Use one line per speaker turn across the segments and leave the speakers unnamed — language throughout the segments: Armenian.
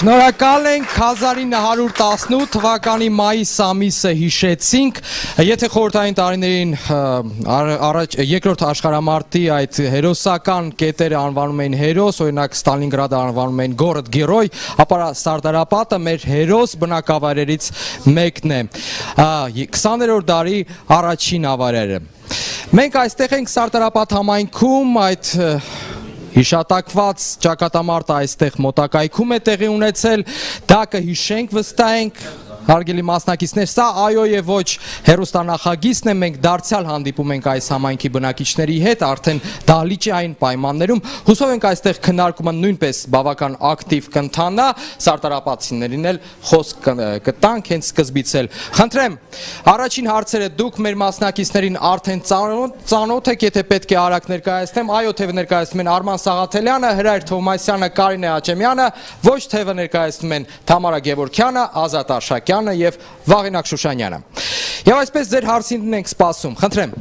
Շնորհակալ ենք 1918 թվականի մայիս ամիսը հիշեցինք, եթե խորհրդային տարիներին երկրորդ աշխարհամարտի այդ հերոսական կետերը անվանում էին հերոս, օրինակ Ստալինգրադը անվանում էին Գորոդ Գերոյ, ապա Սարդարապատը մեր հերոս բնակավայրերից մեկն է, 20-րդ դարի առաջին ավարերը։ Մենք այստեղ ենք Սարդարապատ համայնքում, այդ հիշատակված ճակատամարտը այստեղ մոտակայքում է տեղի ունեցել, դա կհիշենք, վստահենք, հարգելի մասնակիցներ, սա այո եւ ոչ հերոստանախագիծն է, մենք դարձյալ հանդիպում ենք այս համայնքի բնակիչների հետ, արդեն դահլիճային պայմաններում, հուսով ենք այստեղ քննարկումը նույնպես բավական ակտիվ կընթանա, սարդարապատցիներին էլ խոսք կտանք հենց սկզբից էլ։ Խնդրեմ, առաջին հարցերը դուք մեր մասնակիցներին արդեն ծանոթ եք, եթե պետք է արագ ներկայացնեմ, այո թեւը ներկայացնում են Արման Սաղաթելյանը, Հրայր Թովմասյանը, Կարինե Աչեմյանը, ոչ թեւը ներկայացնում են Թամարա Գևորգյանը, Ազատ Արշակյանը եւ Վաղինակ Շուշանյանը։ Եվ այսպես ձեր հարցին ենք սպասում։ Խնդրեմ։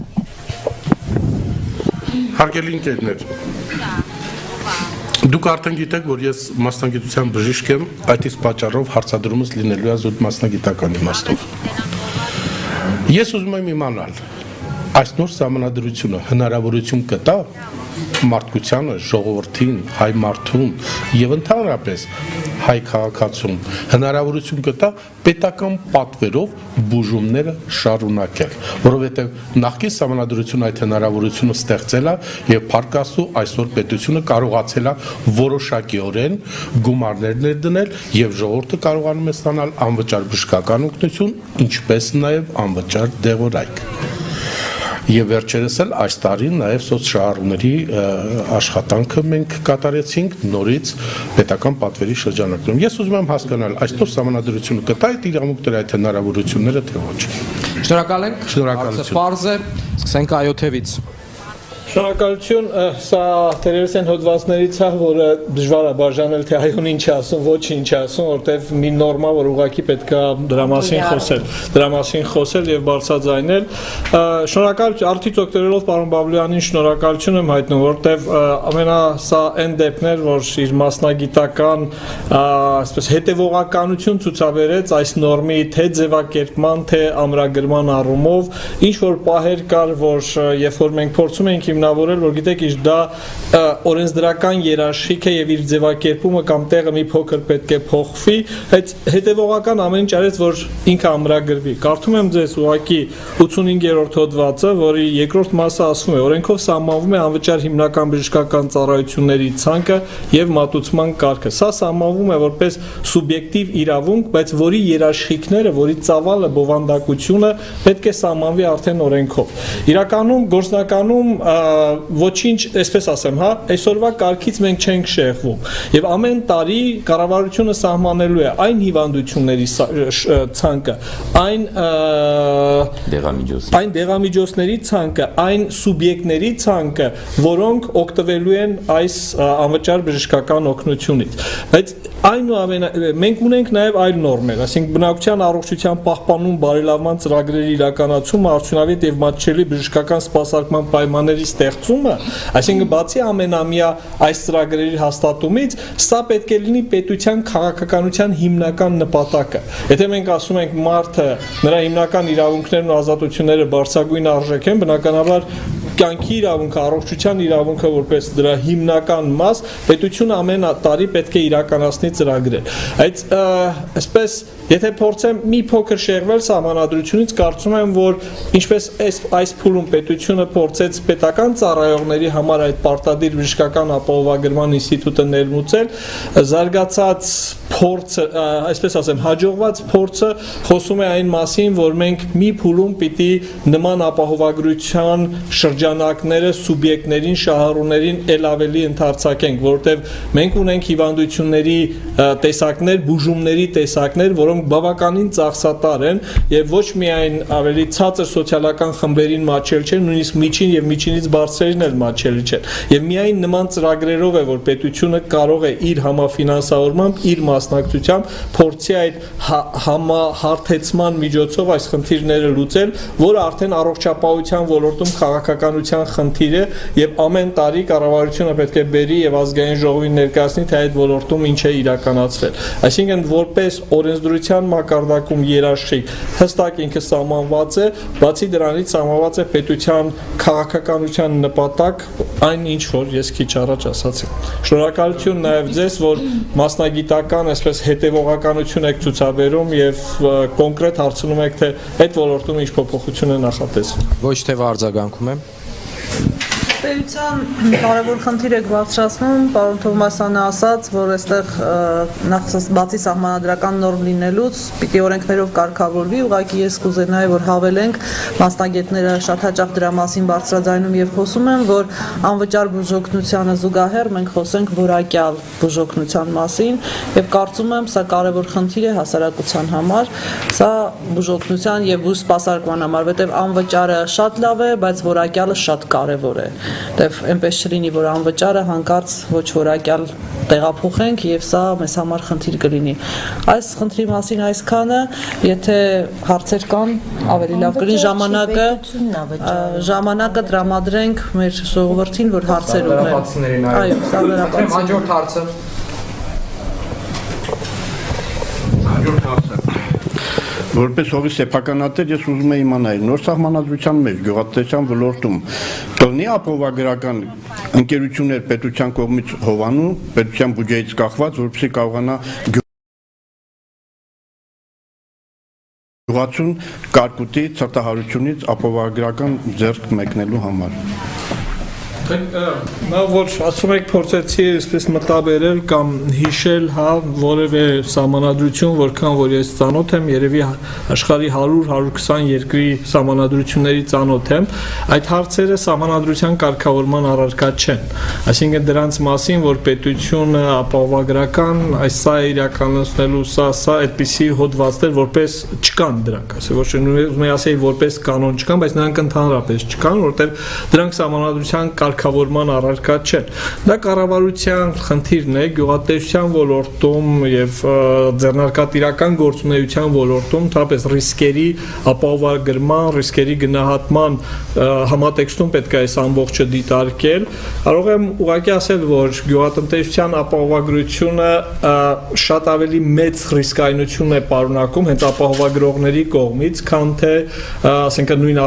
Հարգելի ընկերներ, դուք արդեն գիտեք, որ ես մասնագիտության բժիշկ եմ, այդ իսկ պատճառով հարցադրումս լինելու է զուտ մասնագիտական իմաստով։ Ես ուզում եմ իմանալ, այս նոր սահմանադրությունը հնարավորություն կտա մարդկությանը, ժողովրդին, հայ մարդուն եւ ընդհանրապես հայ քաղաքացուն հնարավորություն կտա պետական պատվերով բուժումները շարունակել, որովհետեւ նախկին սահմանադրությունը այդ հնարավորությունը ստեղծել է եւ փառքաստու այսօր պետությունը կարողացել է որոշակիորեն գումարներ ներդնել եւ ժողովուրդը կարողանում է ստանալ անվճար բժշկական օգնություն, ինչպես նաեւ անվճար դեղորայք։ Եվ վերջերս էլ այս տարի նաև սոցշահառուների աշխատանքը մենք կատարեցինք նորից պետական պատվերի շրջանակներում։ Ես ուզում եմ հասկանալ, այսօր սահմանադրությունը կտա այդ իրավունքները, այդ հնարավորությունները, թե ոչ։
Շնորհակալ ենք։
Շնորհակալություն։
Պարզ է, սկսենք այո թևից։
Շնորհակալություն, սա դերերս են հոդվածներից է, որը դժվար է բաժանել, թե այոն ինչ ասում, ոչ ինչ ասում, որտեվ մի նորմա, որ ուղղակի պետք է դրա մասին խոսել եւ բարձրաձայնել։ Շնորհակալություն, արդից օգտվելով պարոն Բաբլյանին շնորհակալություն եմ հայտնում, որտեվ սա այն դեպքն էր, որ իր մասնագիտական, այսպես հետևողականություն ցուցաբերեց այս նորմի թե ձևակերպման, թե ամրագրման առումով, ինչ որ պահեր կար, որ երբ որ մենք փորձում ենք հիմնավորել, որ գիտեք, իշ դա օրենսդրական երաշխիք է եւ իր ձևակերպումը կամ տեղը մի փոքր պետք է փոխվի, այդ հետևողական ամեն ինչ արեց, որ ինքը ամրագրվի։ Կարդում եմ ձեզ ուղղակի 85-րդ հոդվածը, որի երկրորդ մասը ասում է. օրենքով սահմանվում է անվճար հիմնական բժշկական ծառայությունների ցանկը եւ մատուցման կարգը։ Սա սահմանվում է որպես սուբյեկտիվ իրավունք, բայց որի երաշխիքները, որի ծավալը, բովանդակությունը պետք է սահմանվի արդեն օրենքով։ Իրականում գործնականում ոչինչ, այսպես ասեմ, այսօրվա կարգից մենք չենք շեղվում եւ ամեն տարի կառավարությունը սահմանելու է այն հիվանդությունների ցանկը, այն դեղամիջոցների ցանկը, այն սուբյեկտների ցանկը, որոնք օգտվելու են այս անվճար բժշկական օգնությունից։ Բայց այնուամենայնիվ մենք ունենք նաև այլ նորմեր, այսինքն բնակչության առողջության պահպանում, բարելավման ծրագրերի իրականացումը, արդյունավետ եւ մատչելի բժշկական սպասարկման պայմանների ստեղծումը, այսինքն բացի ամենամյա այս ծրագրերի հաստատումից, սա պետք է լինի պետության քաղաքականության հիմնական նպատակը։ Եթե մենք ասում ենք մարդը, նրա հիմնական իրավունքներն ու ազատությունները բարձրագույն արժեք են, բնականաբար կյանքի իրավունքը, առողջության իրավունքը որպես դրա հիմնական մաս, պետությունը ամեն տարի պետք է իրականացնի ծրագրեր։ Այդ այսպես եթե փորձեմ մի փոքր շեղվել սահմանադրությունից, կարծում եմ, որ ինչպես այս փուլում պետությունը փորձեց պետական ծառայողների համար այդ պարտադիր բժշկական ապահովագրման ինստիտուտը ներմուծել, զարգացած փորձը, այսպես ասեմ, հաջողված փորձը խոսում է այն մասին, որ մենք մի փուլում պիտի նման ապահովագրության շրջանակները սուբյեկտներին, շահառուներին ել ավելի ընդարձակենք, որովհետև մենք ունենք հիվանդությունների տեսակներ, բուժումների տեսակներ, որոնք բավականին ծախսատար են եւ ոչ միայն ավելի ցածր սոցիալական խմբերին մատչել չեն, նույնիսկ միջին եւ միջինից բարձրերին էլ մատչելի չեն։ Եվ միայն նման ծրագրերով է, որ պետությունը կարող է իր համաֆինանսավորմամբ, իր մասնակցությամբ փորձի այդ համահարթեցման միջոցով այս խնդիրները լուծել, որը արդեն առողջապահության ոլորտում քաղաքական կառավարության խնդիր է եւ ամեն տարի կառավարությունը պետք է բերի եւ ազգային ժողովին ներկայացնի թե այդ ոլորտում ինչ է իրականացվել։ Այսինքն որպես օրենսդրության մակարդակում երաշխիք հստակ ինքը սահմանված է, բացի դրանից սահմանված է պետության քաղաքականության նպատակ, այն ինչ որ ես քիչ առաջ ասացի։ Շնորհակալություն նաեւ ձեզ, որ մասնագիտական, այսպես հետևողականություն եք ցուցաբերում եւ կոնկրետ հարցնում եք թե այդ ոլորտում ինչ փոփոխություն է նախատեսվում։
Ոչ թե արձագանքում եմ։
Պետության կարևոր խնդիր եք բարձրացնում, պարոն Թովմասյանը ասաց, որ այստեղ բացի սահմանադրական նորմ լինելուց պիտի օրենքներով կարգավորվի, ուղղակի ես կուզենայի, որ հավելենք, մասնագետները շատ հաճախ դրա մասին բարձրաձայնում եւ խոսում են, որ անվճար բուժօգնությանը զուգահեռ մենք խոսենք որակյալ բուժօգնության մասին եւ կարծում եմ սա կարևոր խնդիր է հասարակության համար, սա բուժօգնության եւ բուժ սպասարկման համար, որտեղ անվճարը շատ լավ է, բայց որակյալը շատ կարևոր է։ Դեվ այնպես չլինի, որ անվճարը հանկարծ ոչ որակյալ տեղափոխենք եւ սա մեզ համար խնդիր կլինի։ Այս խնդրի մասին այսքանը, եթե հարցեր կան, ավելի լավ կլինի ժամանակը տրամադրենք մեր ժողովրդին, որ հարցեր ունեն։ Այո, սա վերապացի։
Հաջորդ հարցը։
Որպես հողի սեփականատեր ես ուզում եմ իմանալ նոր սահմանադրության մեջ գյուղատնտեսության ոլորտում կլինի ապահովագրական ընկերություններ պետության կողմից հովանու, պետության բյուջեից կախված, որպեսզի կարողանա գյուղացուն կարկուտի ցրտահարությունից ապահովագրական ձեռք մեկնելու համար։
Նա որ ասում եք փորձեցի այսպես մտաբերել կամ հիշել, հա, որևէ սահմանադրություն, որքան որ ես ծանոթ եմ, երևի աշխարհի 100-120 երկրի սահմանադրությունների ծանոթ եմ, այդ հարցերը սահմանադրության կարգավորման առարկա չեն։ Այսինքն դրանց մասին, որ պետությունը ապահովագրական, այս սա է իրականացնելու, սա այդպիսի հոդվածներ որպես չկան դրանք, ասել ոչ ուզում եմ ասել որպես կանոն չկան, բայց նրանք ընդհանրապես չկան, որտեղ դրանք սահմանադրության կարգավորման առարկա չեն։ Դա կառավարության խնդիրն է գյուղատնտեսության ոլորտում եւ ձեռնարկատիրական գործունեության ոլորտում, թափես ռիսկերի ապահովագրման, ռիսկերի գնահատման համատեքստում պետք է այս ամբողջը դիտարկել։ Կարող եմ ուղղակի ասել, որ գյուղատնտեսության ապահովագրությունը շատ ավելի մեծ ռիսկայնություն է պարունակում հենց ապահովագրողների կողմից, քան թե ասենք նույն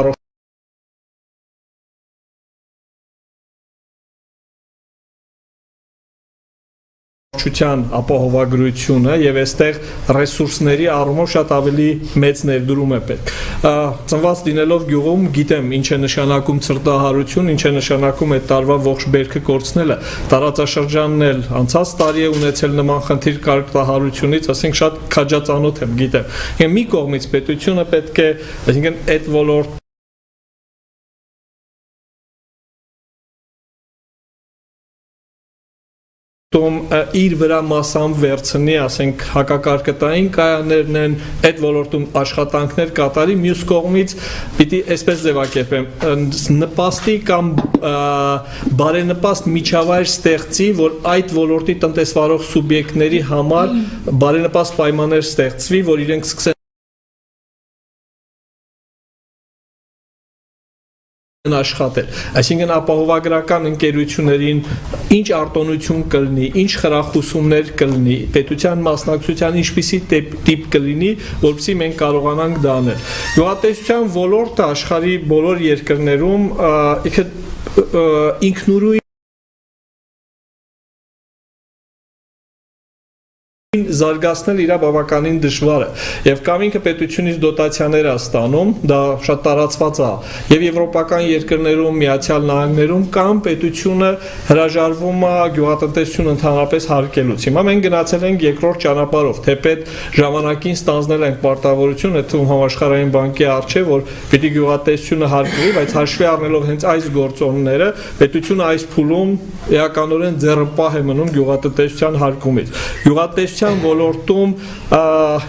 ապահովագրությունը եւ այստեղ ռեսուրսների առումով շատ ավելի մեծ ներդրում է պետք։ Ծնված լինելով գյուղում գիտեմ ինչ է նշանակում ցրտահարություն, ինչ է նշանակում այդ տարվա ողջ բերքը կորցնելը։ Տարածաշրջանն էլ անցած տարի է ունեցել նման խնդիր կարգահարությունից, ասենք շատ քաջածանոթ եմ, գիտեմ։ Եվ մի կողմից պետությունը պետք է, այսինքն այդ ոլորտ իր վրա մասամբ վերցնի, ասենք հակակարգտային կայաններն են, այդ ոլորտում աշխատանքներ կատարի, մյուս կողմից պիտի այսպես ձևակերպեմ, նպաստի կամ բարենպաստ միջավայր ստեղծի, որ այդ ոլորտի տնտեսվարող սուբյեկտների համար բարենպաստ պայմաններ ստեղծվի, որ իրենք սկսեն աշխատել։ Այսինքն ապահովագրական ընկերություններին ինչ արտոնություն կլինի, ինչ խրախուսումներ կլինի, պետության մասնակցության ինչպիսի տիպ կլինի, որպեսզի մենք կարողանանք դա անել։ Գյուղատնտեսության ոլորտը աշխարհի բոլոր երկրներում ինքնուրույն զարգացնել իր բավականին դժվար է եւ կամ ինքը պետությունից դոտացիաներ է ստանում, դա շատ տարածված է եւ եվրոպական երկրներում, Միացյալ Նահանգներում կամ պետությունը հրաժարվում է գյուղատնտեսություն ընդհանրապես հարկելուց։ Հիմա մենք գնացել ենք երկրորդ ճանապարհով, թեպետ ժամանակին ստանձնել ենք պարտավորություն, այդ թվում համաշխարհային բանկի արչեւ, որ պիտի գյուղատնտեսությունը հարկվի, բայց հաշվի առնելով հենց այս գործոնները, պետությունը այս փուլում էականորեն ձեռնպահ է մնում գյուղատնտեսության հարկումից։ Գյուղատնտեսության ոլորտում,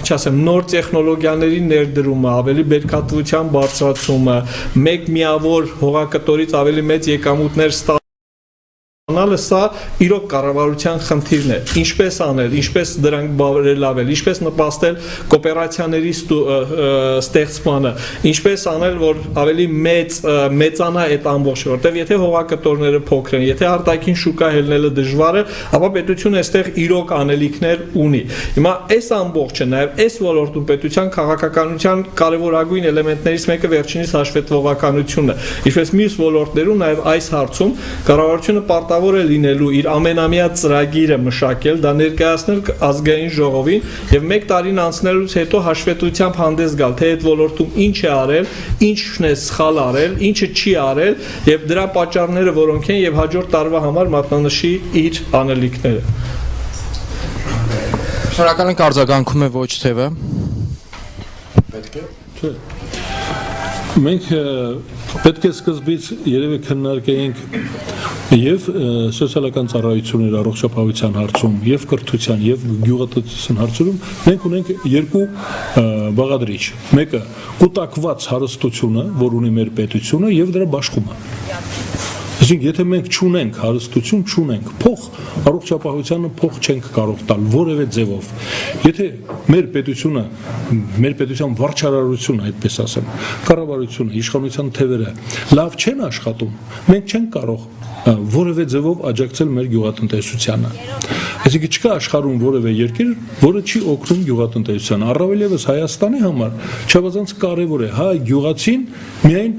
չասեմ, նոր տեխնոլոգիաների ներդրումը, ավելի բերքատվության բարձրացումը, մեկ միավոր հողակտորից ավելի մեծ եկամուտներ Անալը սա իրոք կառավարության խնդիրն է։ Ինչպես անել, ինչպես դրանք բարելավել, ինչպես նպաստել կոոպերացիաների ստեղծմանը, ինչպես անել, որ ավելի մեծանա այդ ամբողջը, որտեղ եթե հողակտորները փոքր են, եթե արտաքին շուկա հելնելը դժվար է, ապա պետությունը այստեղ իրոք անելիքներ ունի։ Հիմա այս ամբողջը նաև այս ոլորտում պետության քաղաքականության կարևորագույն էլեմենտներից մեկը վերջինիս հաշվետվողականությունն է։ Ինչպես մյուս ոլորտներում նաև այս հարցում կառավարությունը պարտավոր է լինելու իր ամենամյա ծրագիրը մշակել, դա ներկայացնել ազգային ժողովին եւ 1 տարին անցնելուց հետո հաշվետվությամբ հանդես գալ, թե այդ ոլորտում ինչ է արել, ինչն է սխալ արել, ինչը չի արել եւ դրա պատճառները որոնք են եւ հաջորդ տարվա համար մատնանշի իր անելիքները։
Շնորհակալ ենք, արձագանքում է ոչ թևը։
Մենք պետք է սկզբից երևի քննարկեինք եւ սոցիալական ծառայությունների առողջապահության հարցում, եւ կրթության, եւ գյուղատնտեսության հարցերում մենք ունենք երկու բաղադրիչ։ Մեկը կուտակված հարստությունը, որ ունի մեր պետությունը, եւ դրա բաշխումը։ Այսինքն, եթե մենք չունենք հարստություն, չունենք փող, առողջապահությանը փող չենք կարող տալ որևէ ձևով։ Եթե մեր պետության վարչարարությունը, այդպես ասեմ, կառավարությունը, իշխանության թևերը լավ չեն աշխատում, մենք չենք կարող որևէ ձևով աջակցել մեր գյուղատնտեսությանը։ Այսինքն չկա աշխարհում որևէ երկիր, որը չի օգնում գյուղատնտեսությանը։ Առավել եւս Հայաստանի համար չափազանց կարեւոր է, հայ գյուղացին միայն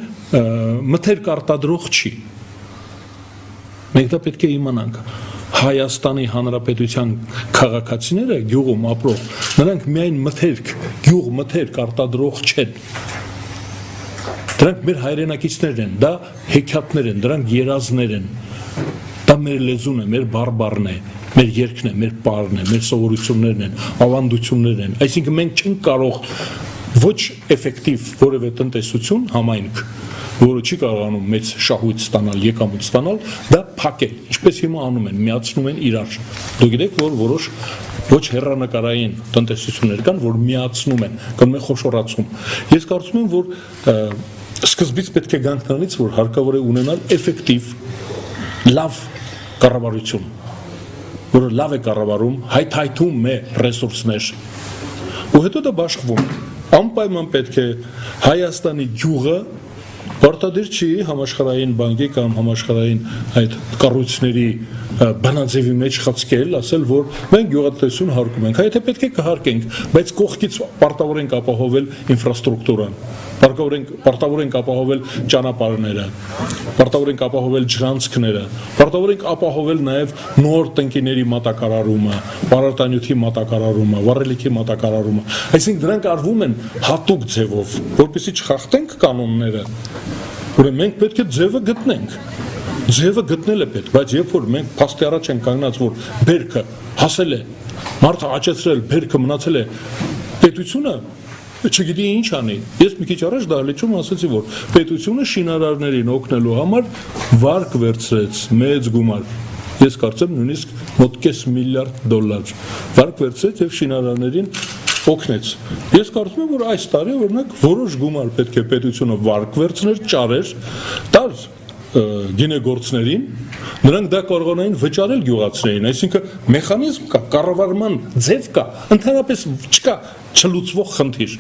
մթերք արտադրող չի։ Մենք դա պետք է իմանանք։ Հայաստանի Հանրապետության քաղաքացիները գյուղում ապրող, նրանք միայն գյուղ մթերք արտադրող չեն։ Դրանք մեր հայրենակիցներն են, դա հեքիաթներ են, դրանք երազներ են։ Դա մեր լեզուն է, մեր բարբառն է, մեր երգն է, մեր պարն է, մեր սովորություններն են, ավանդություններն են։ Այսինքն մենք չենք կարող ոչ էֆեկտիվ որևէ տնտեսություն համայնք, որը չի կարողանում մեծ շահույթ ստանալ, եկամուտ ստանալ, դա փակել, ինչպես հիմա անում են, միացնում են իրար։ Դուք գիտեք, որ որոշ ոչ հեռանկարային տնտեսություններ կան, որ միացնում են, կանում են խոշորացում։ Ես կարծում եմ, որ սկզբից պետք է գանք նրանից, որ հարկավոր է ունենալ էֆեկտիվ, լավ կառավարություն, որը լավ է կառավարում, հայթայթում է ռեսուրսներ, ու հետո դա բաշխվում։ Անպայման պետք է Հայաստանի գյուղը պարտադիր չի համաշխարհային բանկի կամ համաշխարհային այդ կառույցների բանաձևի մեջ խցկել, ասել, որ մենք գյուղատնտեսություն հարկում ենք։ Եթե պետք է կհարկենք, բայց կողքից պարտավոր ենք ապահովել ինֆրաստրուկտուրան, պարտավոր ենք ապահովել ճանապարհները, պարտավոր ենք ապահովել ջրանցքները, պարտավոր ենք ապահովել նաև նոր տնկիների մատակարարումը, պարարտանյութի մատակարարումը, վառելիքի մատակարարումը։ Այսինքն դրանք արվում են հատուկ ձևով, որպեսզի չխախտենք կանոնները։ Ուրեմն մենք պետք է ձևը գտնենք։ Ձևը գտնել է պետք, բայց երբ որ մենք փաստի առաջ ենք կանգնած, որ բերքը հասել է, մարդը աճեցրել, բերքը մնացել է, պետությունը չգիտի ինչ անի։ Ես մի քիչ առաջ դահլիճում ասացի, որ պետությունը շինարարներին օգնելու համար վարկ վերցրեց մեծ գումար։ Ես կարծեմ նույնիսկ մոտ $500 միլիարդ վարկ վերցրեց եւ շինարարներին օգնեց։ Ես կարծում եմ, որ այս տարի օրինակ որոշ գումար պետք է պետությունը վարկ վերցներ, ճարեր, տար գինեգործներին, նրանք դա կարողանային վճարել գյուղացիներին, այսինքն մեխանիզմ կա, կառավարման ձև կա, ընդհանրապես չկա չլուծվող խնդիր,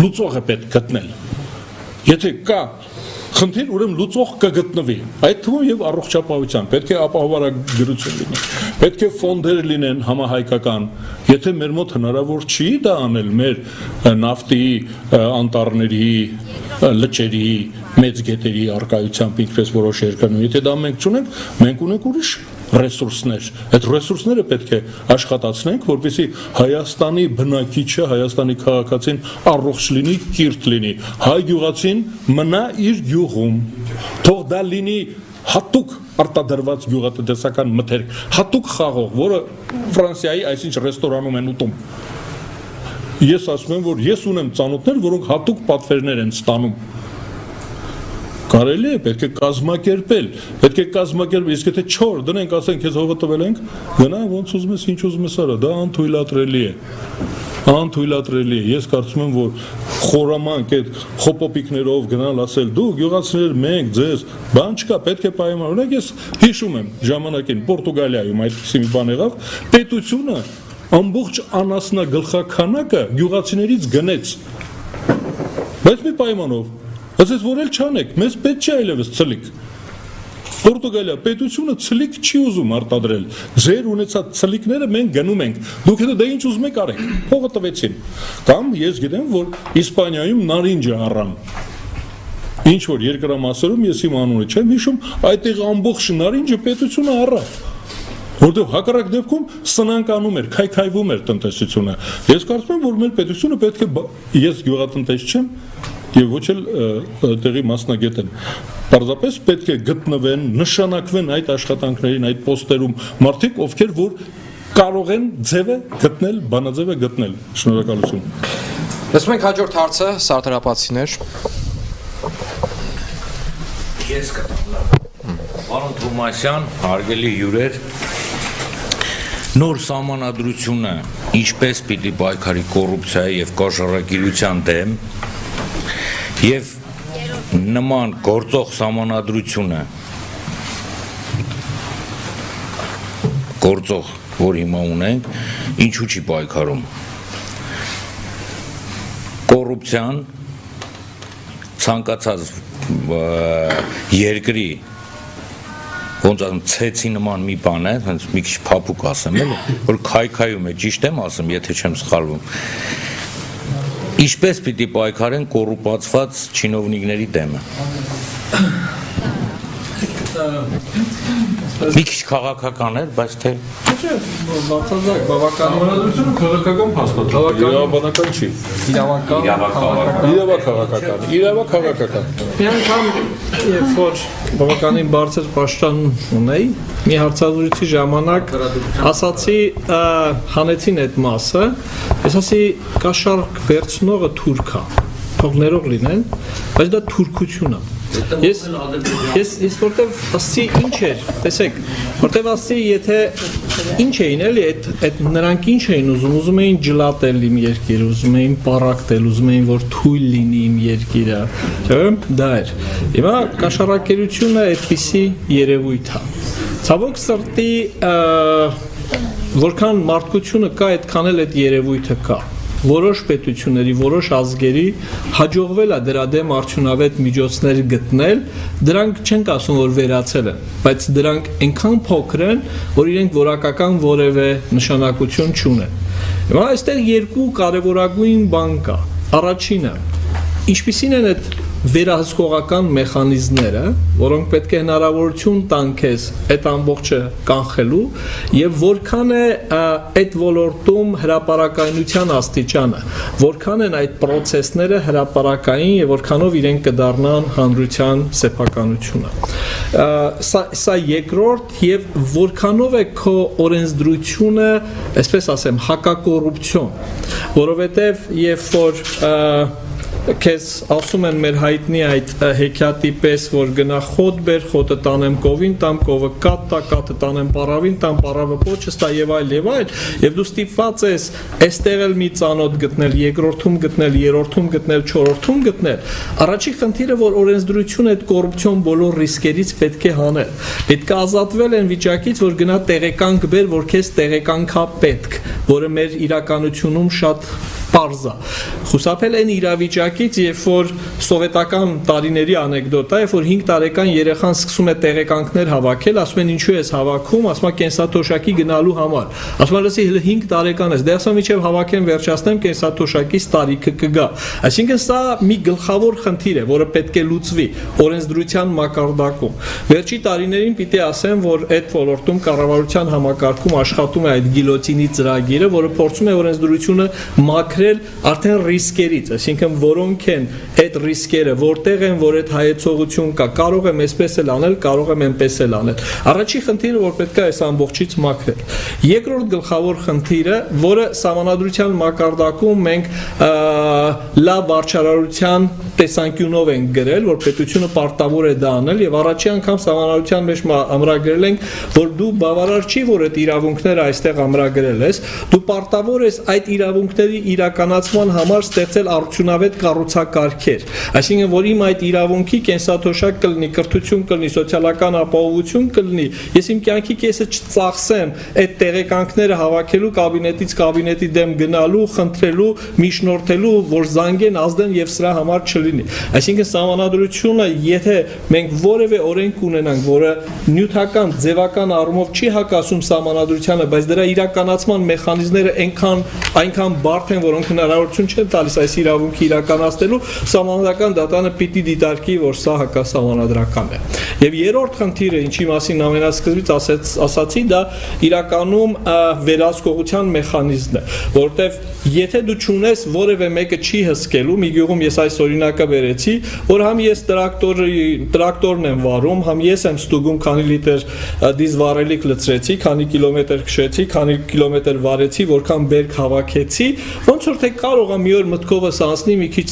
լուծողը պետք գտնել։ Եթե կա խնդիր, ուրեմն լուծող կգտնվի։ Այդ թվում եւ առողջապահության պետք է ապահովարագրություն լինի։ Պետք է ֆոնդեր լինեն համահայկական։ Եթե մեր մոտ հնարավոր չի դա անել մեր նավթի, անտառների, լճերի, մեծ գետերի արկայությամբ ինքպես որոշ երկրներում, եթե դա մենք չունենք, մենք ունենք ուրիշ ռեսուրսներ։ Այդ ռեսուրսները պետք է աշխատացնենք, որպեսզի Հայաստանի բնակիչը, Հայաստանի քաղաքացին առողջ լինի, կիրթ լինի։ Հայ գյուղացին մնա իր գյուղում։ Թող դա լինի հատուկ արտադրված գյուղատնտեսական մթերք, հատուկ խաղող, որը Ֆրանսիայի այսինչ ռեստորանում են ուտում։ Ես ասում եմ, որ ես ունեմ ծանոթներ, որոնք հատուկ պատվերներ են ստանում։ Կարելի է, պետք է կազմակերպել, իսկ եթե չոր դնենք, ասենք, քեզ հողը տվել ենք, գնա ոնց ուզում ես, ինչ ուզում ես արա, դա անթույլատրելի է։ անթույլատրելի է։ Ես կարծում եմ, որ խորամանկ այդ խոպոպիկներով գնալ ասել դու գյուղացիներ մենք ձեզ բան չկա, պետք է պայման։ Օրինակ ես հիշում եմ ժամանակին Պորտուգալիայում այդպիսի մի բան եղավ, պետությունը ամբողջ անասնագլխականակը գյուղացիներից գնեց։ Բայց մի պայմանով, ասեց որ էլ չանեք, մեզ պետք չէ այլևս ցլիկ։ Պորտուգալիա պետությունը ցլիկ չի ուզում արտադրել։ Ձեր ունեցած ցլիկները մենք գնում ենք։ Դուք հետո դա ինչ ուզում եք արեք։ Փողը տվեցին։ Կամ ես գիտեմ, որ Իսպանիայում նարինջը առան։ Ինչ որ երկրամասերում ես իմ անունը չեմ հիշում, այդտեղ ամբողջ նարինջը պետությունը առավ։ Որտեղ հակառակ դեպքում սնանկանում էր, քայքայվում էր տնտեսությունը։ Ես կարծում եմ, որ մեր պետությունը պետք է ես գյուղատնտես չեմ եւ ոչ էլ տեղի մասնագետ եմ։ Պարզապես պետք է գտնվեն, նշանակվեն այդ աշխատանքներին, այդ պոստերում մարդիկ, ովքեր որ կարող են ձևը գտնել, բանաձևը գտնել։ Շնորհակալություն։
Լսում ենք հաջորդ հարցը, սարդարապացիներ։
Ես կտամ։ Պարոն Թոմասյան, հարգելի հյուրեր, նոր սահմանադրությունը ինչպես պիտի պայքարի կոռուպցիայի եւ կաշառակերության դեմ եւ նման գործող սահմանադրությունը գործող, որ հիմա ունենք, ինչու չի պայքարում։ Կոռուպցիան ցանկացած երկրի ոնց ասեմ ցեցի նման մի բան է, հենց մի քիչ փափուկ ասեմ, էլի, որ քայքայում է, ճիշտ եմ ասում, եթե չեմ սխալվում։ Ինչպես պիտի պայքարեն կոռուպացված չինովնիկների դեմը։ Մի քիչ քաղաքական էր, բայց թե
Բացարձակ բավական
քաղաքական փաստաթղթ է, իրավաբանական չի։ Իրավաքաղաքական։
Մի անգամ երբ որ բավականին բարձր պաշտոն ունեի, մի հարցազրույցի ժամանակ ասացի հանեցին այդ մասը, ես ասի կաշառք վերցնողը թուրք է, թող ներող լինեն, բայց դա թուրքություն է։ Ես որտեվ ասի ինչ էր, տեսեք, որտեվ ասի եթե ինչ էին էլի, այդ նրանք ինչ էին ուզում էին ջլատել իմ երկիրը, ուզում էին պառակտել, ուզում էին որ թույլ լինի իմ երկիրը, դա էր։ Հիմա կաշառակերությունը այդպիսի երևույթ է։ Ցավոք սրտի որքան մարդկությունը կա, այդքան էլ այդ երևույթը կա։ Որոշ պետությունների, որոշ ազգերի հաջողվել է դրա դեմ արդյունավետ միջոցներ գտնել, դրանք չենք ասում, որ վերացել են, բայց դրանք այնքան փոքր են, որ իրենք որակական որևէ նշանակություն չունեն։ Հիմա այստեղ երկու կարևորագույն բան կա։ Առաջինը, ինչպիսին են այդ վերահսկողական մեխանիզմները, որոնք պետք է հնարավորություն տան քեզ այդ ամբողջը կանխելու եւ որքան է այդ ոլորտում հրապարակայնության աստիճանը, որքան են այդ process-ները հրապարակային եւ որքանով իրենք կդառնան հանրության սեփականությունը։ Սա երկրորդ եւ որքանով է քո օրենսդրությունը, այսպես ասեմ, հակակոռուպցիոն, որովհետեւ երբ որ քեզ ասում են մեր հայտնի այդ հեքիաթի պես, որ գնա խոտ բեր, խոտը տանեմ կովին տամ, կովը կատ տա, կատը տանեմ պարավին տամ, պարավը պոչս տա եւ այլ, եւ դու ստիպված ես այստեղ էլ մի ծանոթ գտնել, երկրորդում գտնել, երրորդում գտնել, չորրորդում գտնել։ Առաջի խնդիրը, որ օրենսդրությունը այդ կոռուպցիոն բոլոր ռիսկերից պետք է հանել։ Պետք է ազատվել այն վիճակից, որ գնա տեղեկանք բեր, որ քեզ տեղեկանքա պետք, որը մեր իրականությունում շատ պարզ է։ Խուսափել այն իրավիճակից, երբ որ սովետական տարիների անեկդոտ է, երբ որ 5 տարեկան երեխան սկսում է տեղեկանքներ հավաքել, ասում են ինչու ես հավաքում, ասում է կենսաթոշակի գնալու համար։ Ասում են ասի 5 տարեկան ես, դե ասում միջև հավաքեմ վերջացնեմ կենսաթոշակից տարիքը կգա։ Այսինքն սա մի գլխավոր խնդիր է, որը պետք է լուծվի օրենսդրության մակարդակում։ Վերջի տարիներին պիտի ասեմ, որ այդ ոլորտում կառավարության համակարգում աշխատում է այդ գիլյոտինի ծրագիրը, որը փորձում է օրենսդրությունը մաքրել արդեն ռիսկերից, այսինքն որոնք են այդ այդ ռիսկերը որտեղ են, որ այդ հայեցողություն կա, կարող եմ այսպես էլ անել, կարող եմ այնպես էլ անել։ Առաջին խնդիրը, որ պետք է այս ամբողջից մաքրել։ Երկրորդ գլխավոր խնդիրը, որը սահմանադրության մակարդակում մենք լավ վարչարարության տեսանկյունով ենք գրել, որ պետությունը պարտավոր է դա անել եւ առաջի անգամ սահմանադրության մեջ ամրագրել ենք, որ դու բավարար չի, որ այդ իրավունքները այստեղ ամրագրել ես, դու պարտավոր ես այդ իրավունքների իրականացման համար ստեղծել արդյունավետ կառուցակարգեր, այսինքն որ իմ այդ իրավունքի կենսաթոշակ կլինի, կրթություն կլինի, սոցիալական ապահովություն կլինի, ես իմ կյանքի կեսը չծախսեմ այդ տեղեկանքները հավաքելու, կաբինետից կաբինետի դեմ գնալու, խնդրելու, միջնորդելու, որ զանգեն, ազդեն եւ սրա համար չլինի։ Այսինքն սահմանադրությունը, եթե մենք որևէ օրենք ունենանք, որը նյութական, ձևական առումով չի հակասում սահմանադրությանը, բայց դրա իրականացման մեխանիզմները այնքան բարդ են, որոնք հնարավորություն չեն տալիս այս իրավունքի իրականացնելու, սահմանադրական դատանը պիտի դիտարկի, որ սա հակասահմանադրական է։ Եվ երրորդ խնդիրը, ինչի մասին ամենասկզբից ասացի, դա իրականում վերահսկողության մեխանիզմն է, որովհետև եթե դու չունես որևէ մեկը չի հսկելու, մի գյուղում ես այս օրինակը բերեցի, որ համ ես տրակտորն եմ վարում, համ ես եմ ստուգում քանի լիտր դիզվառելիք լցրեցի, քանի կիլոմետր քշեցի, քանի կիլոմետր վարեցի, որքան բերք հավաքեցի, ոնց որ թե կարող եմ մի օր մտքովս անցնի, մի քիչ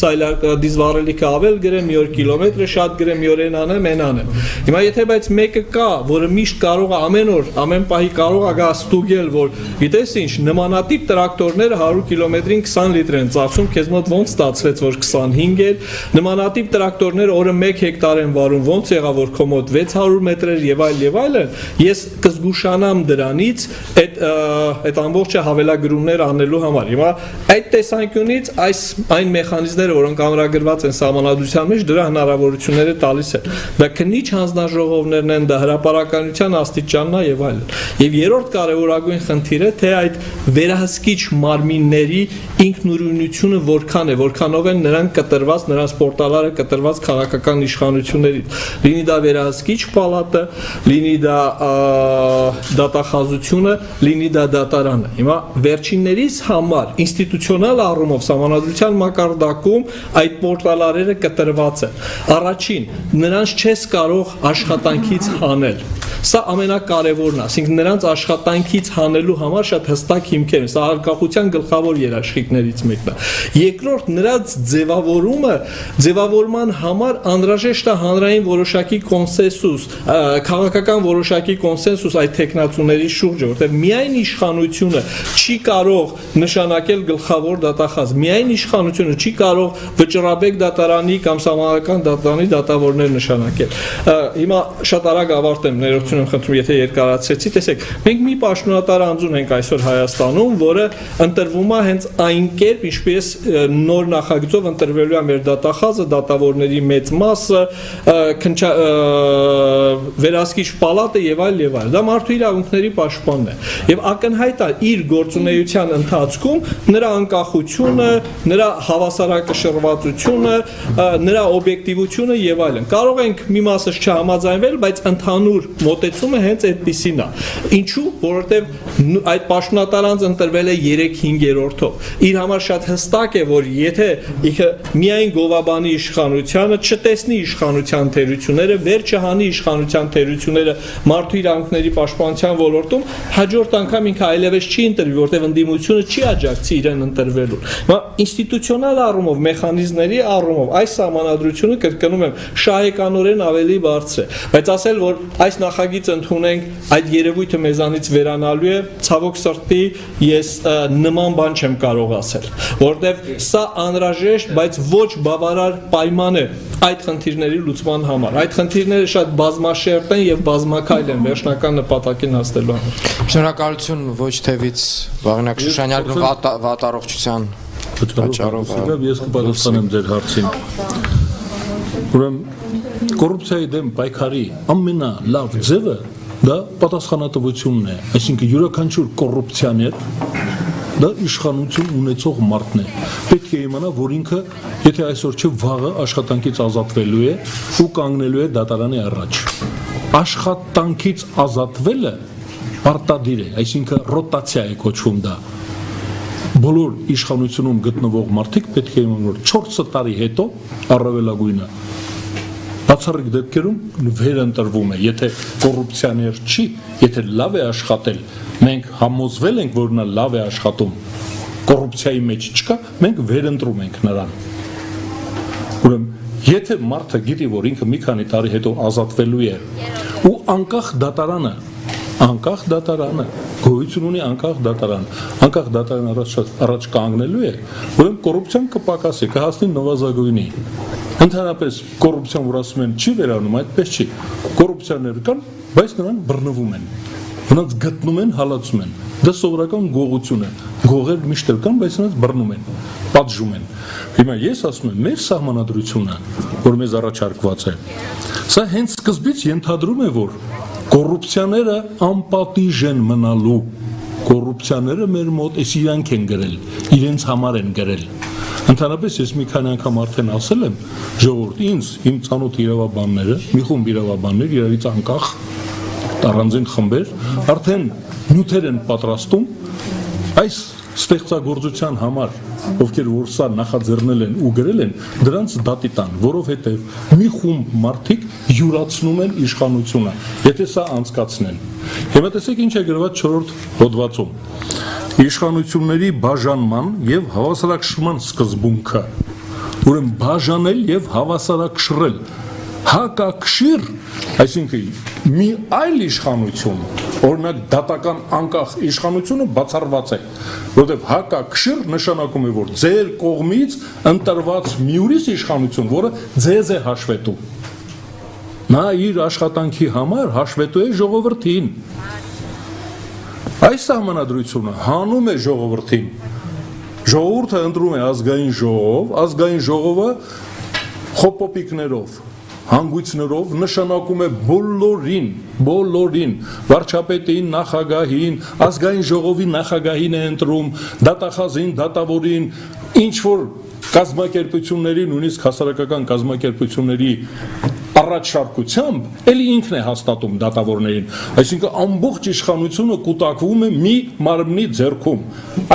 դիզվառելիքը ավել գրեմ, մի օր կիլոմետրը շատ գրեմ, մի օր այն անեմ։ Հիմա եթե բայց մեկը կա, որը միշտ կարող է ամեն օր, ամեն պահի կարող է գա ստուգել, որ գիտես ինչ, նմանատիպ տրակտորները 100 կիլոմետրին 20 լիտր են ծախսում, քեզ մոտ ոնց ստացվեց, որ 25 էր, նմանատիպ տրակտորները օրը 1 հեկտար են վարում, ոնց եղավ, որ քո մոտ 600 մետր եւ այլն, ես կզգուշանամ դրանից այդ ամբողջը հավելագրումներ անելու համար։ Հիմա այդ տեսանկյունից այն մեխանիզմները, որոնք ամրագրված են սահմանադրության մեջ, դրա հնարավորությունները տալիս են։ Դա քննիչ հանձնաժողովներն են, դա հրապարականության աստիճանն է եւ այլն։ Եվ երրորդ կարևորագույն խնդիրը, թե այդ վերահսկիչ մարմինների ինքնուրույնությունը որքան է, որքանով են նրանք կտրված, նրանց պորտալները կտրված քաղաքական իշխանություններից։ Լինի դա վերահսկիչ պալատը, լինի դա դատախազությունը, լինի դա դատարանը։ Հիմա վերջիններիս համար ինստիտուցիոնալ առումով սահմանադրության մակարդակում այդ պորտալները կտրված են։ Առաջին, նրանց չես կարող աշխատանքից հանել։ Սա ամենակարևորն է, ասինքն նրանց աշխատանքից հանելու համար շատ հստակ հիմքեր են, սա արկախության գլխավոր երաշխիքներից մեկն է։ Երկրորդ, նրանց ձևավորման համար անհրաժեշտ է հանրային որոշակի կոնսենսուս, քաղաքական որոշակի կոնսենսուս այդ տեխնացուների շուրջը, որտեղ միայն իշխանությունը չի կարող նշանակել գլխավոր դատախազ, միայն իշխանությունը չի կարող վճռաբեկ դատարանի կամ սահմանադրական դատարանի դատավորներ նշանակել։ Հիմա շատ արագ ավարտեմ, ներողություն եմ խնդրում, եթե երկարացրեցի, տեսեք, մենք մի պաշտոնատար անձուն ենք այսօր Հայաստանում, որը ընտրվում է հենց այն կերպ, ինչպես նոր նախագծով ընտրվելու է մեր դատախազը, դատավորների մեծ մասը, վերահսկիչ պալատը եւ այլ։ Դա մարդու իրավունքների պաշտպանն է։ Եվ ակնհայտ է իր գործունեության ընթացքում նրա անկախությունը, նրա հավասարակշռվածությունը, նրա օբյեկտիվությունը եւ այլն։ Կարող ենք մի մասը չհամաձայնվել, բայց ընդհանուր մոտեցումը հենց այդպիսին է։ Ինչու՞, որովհետեւ այդ պաշտոնատարանց ընտրվել է 3/5-ով։ Իր համար շատ հստակ է, որ եթե ինքը միայն գովաբանի իշխանությանը, չտեսնի իշխանության թերությունները, վեր չհանի իշխանության թերությունները մարդու իրավունքների պաշտպանության ոլորտում, հաջորդ անգամ ինքը այլևս չի ընտրվի, որտեղ ընդդիմությունը չի աջակցի իրեն ընտրվելուն։ Հիմա ինստիտուցիոնալ առումով, մեխանիզմների առումով այս սահմանադրությունը, կրկնում եմ, շահեկանորեն ավելի բարձր է, բայց ասել, որ այս նախագիծը ընդունենք, այդ երևույթը մեզանից վերանալու է, ցավոք սրտի ես նման բան չեմ կարող ասել, որովհետև սա անհրաժեշտ, բայց ոչ բավարար պայման է այդ խնդիրների լուծման համար։ Այդ խնդիրները շատ բազմաշերտ են եւ բազմակայլ են վերջնական նպատակին հասնելու համար։
Շնորհակալություն ոչ թևից Վաղինակ Շուշանյան վատառողջության պատճառով
ես կպատասխանեմ ձեր հարցին։ Ուրեմն կոռուպցիայի դեմ պայքարի ամենալավ ձևը դա պատասխանատվությունն է, այսինքն յուրաքանչյուր կոռուպցիաներ դա իշխանություն ունեցող մարդն է։ Պետք է իմանա, որ ինքը, եթե այսօր չէ, վաղը աշխատանքից ազատվելու է ու կանգնելու է դատարանի առաջ։ Աշխատանքից ազատվելը պարտադիր է, այսինքն ռոտացիա է կոչվում դա։ բոլոր իշխանությունում գտնվող մարդիկ պետք է իմանան, որ 4 տարի հետո առավելագույնը բացառիկ դեպքերում վերընտրվում է, եթե կոռուպցիաներ չի, եթե լավ է աշխատել, մենք համոզվել ենք, որ նա լավ է աշխատում, կոռուպցիայի մեջ չկա, մենք վերընտրում ենք նրան։ Ուրեմն, եթե մարդը գիտի, որ ինքը մի քանի տարի հետո ազատվելու է, ու անկախ դատարանը, գոյություն ունի անկախ դատարան առաջ կանգնելու է, ուրեմն կոռուպցիան կպակասի, կհասնի նվազագույնի։ Ընդհանրապես կոռուպցիան, որ ասում են, չի վերանում, այդպես չի։ Կոռուպցիաներ կան, բայց նրանք բռնվում են։ Նրանց գտնում են, հալածում են։ Դա սովորական գողություն է։ Գողեր միշտ կան, բայց նրանց բռնում են, պատժում են։ Հիմա ես ասում եմ, մեր սահմանադրությունը, որ մեզ առաջարկված է, սա հենց սկզբից ենթադրում է, որ կոռուպցիաները անպատիժ են մնալու։ Կոռուպցիաները մեր մոտ էս իրանք են գրել, իրենց համար են գրել։ Ընդհանրապես ես մի քանի անգամ արդեն ասել եմ, ժողովուրդ, ինձ իմ ծանոթ իրավաբանները, մի խումբ իրավաբաններ իրարից անկախ առանձին խմբեր, արդեն նյութեր են պատրաստում այս ստեղծագործության համար, ովքեր որ սա նախաձեռնել են ու գրել են, դրանց դատի տան, որովհետև մի խումբ մարդիկ յուրացնում են իշխանությունը, եթե սա անցկացնեն։ Հիմա տեսեք ինչ է գրված 4-րդ հոդվածում։ Իշխանությունների բաժանման եւ հավասարակշռման սկզբունքը։ Ուրեմն բաժանել եւ հավասարակշռել։ Հակակշիռ, այսինքն մի այլ իշխանություն, օրինակ դատական անկախ իշխանությունը բացառված է, որովհետև հակակշիռ նշանակում է, որ ձեր կողմից ընտրված մի ուրիշ իշխանություն, որը ձեզ է հաշվետու։ Նա իր աշխատանքի համար հաշվետու է ժողովրդին։ Այս սահմանադրությունը հանում է ժողովրդին։ Ժողովուրդը ընտրում է ազգային ժողովը խոպոպիկներով, հանգույցներով նշանակում է բոլորին, վարչապետին, նախագահին, ազգային ժողովի նախագահին է ընտրում, դատախազին, դատավորին, ինչ որ կազմակերպությունների, նույնիսկ հասարակական կազմակերպությունների առաջարկությամբ էլի ինքն է հաստատում դատավորներին, այսինքն ամբողջ իշխանությունը կուտակվում է մի մարմնի ձեռքում,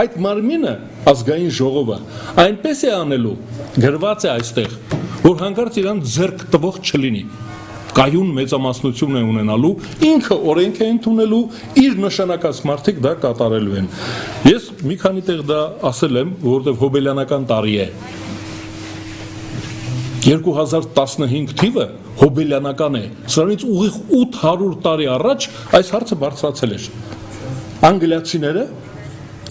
այդ մարմինը ազգային ժողովը այնպես է անելու, գրված է այստեղ, որ հանկարծ իրան ձեռք տվող չլինի, կայուն մեծամասնություն է ունենալու, ինքը օրենք է ընդունելու, իր նշանակած մարդիկ դա կատարելու են։ Ես մի քանի տեղ դա ասել եմ, որովհետև հոբելյանական տարի է։ 2015 թիվը հոբելյանական է, սրանից ուղիղ 800 տարի առաջ այս հարցը բարձրացել էր։ Անգլիացիները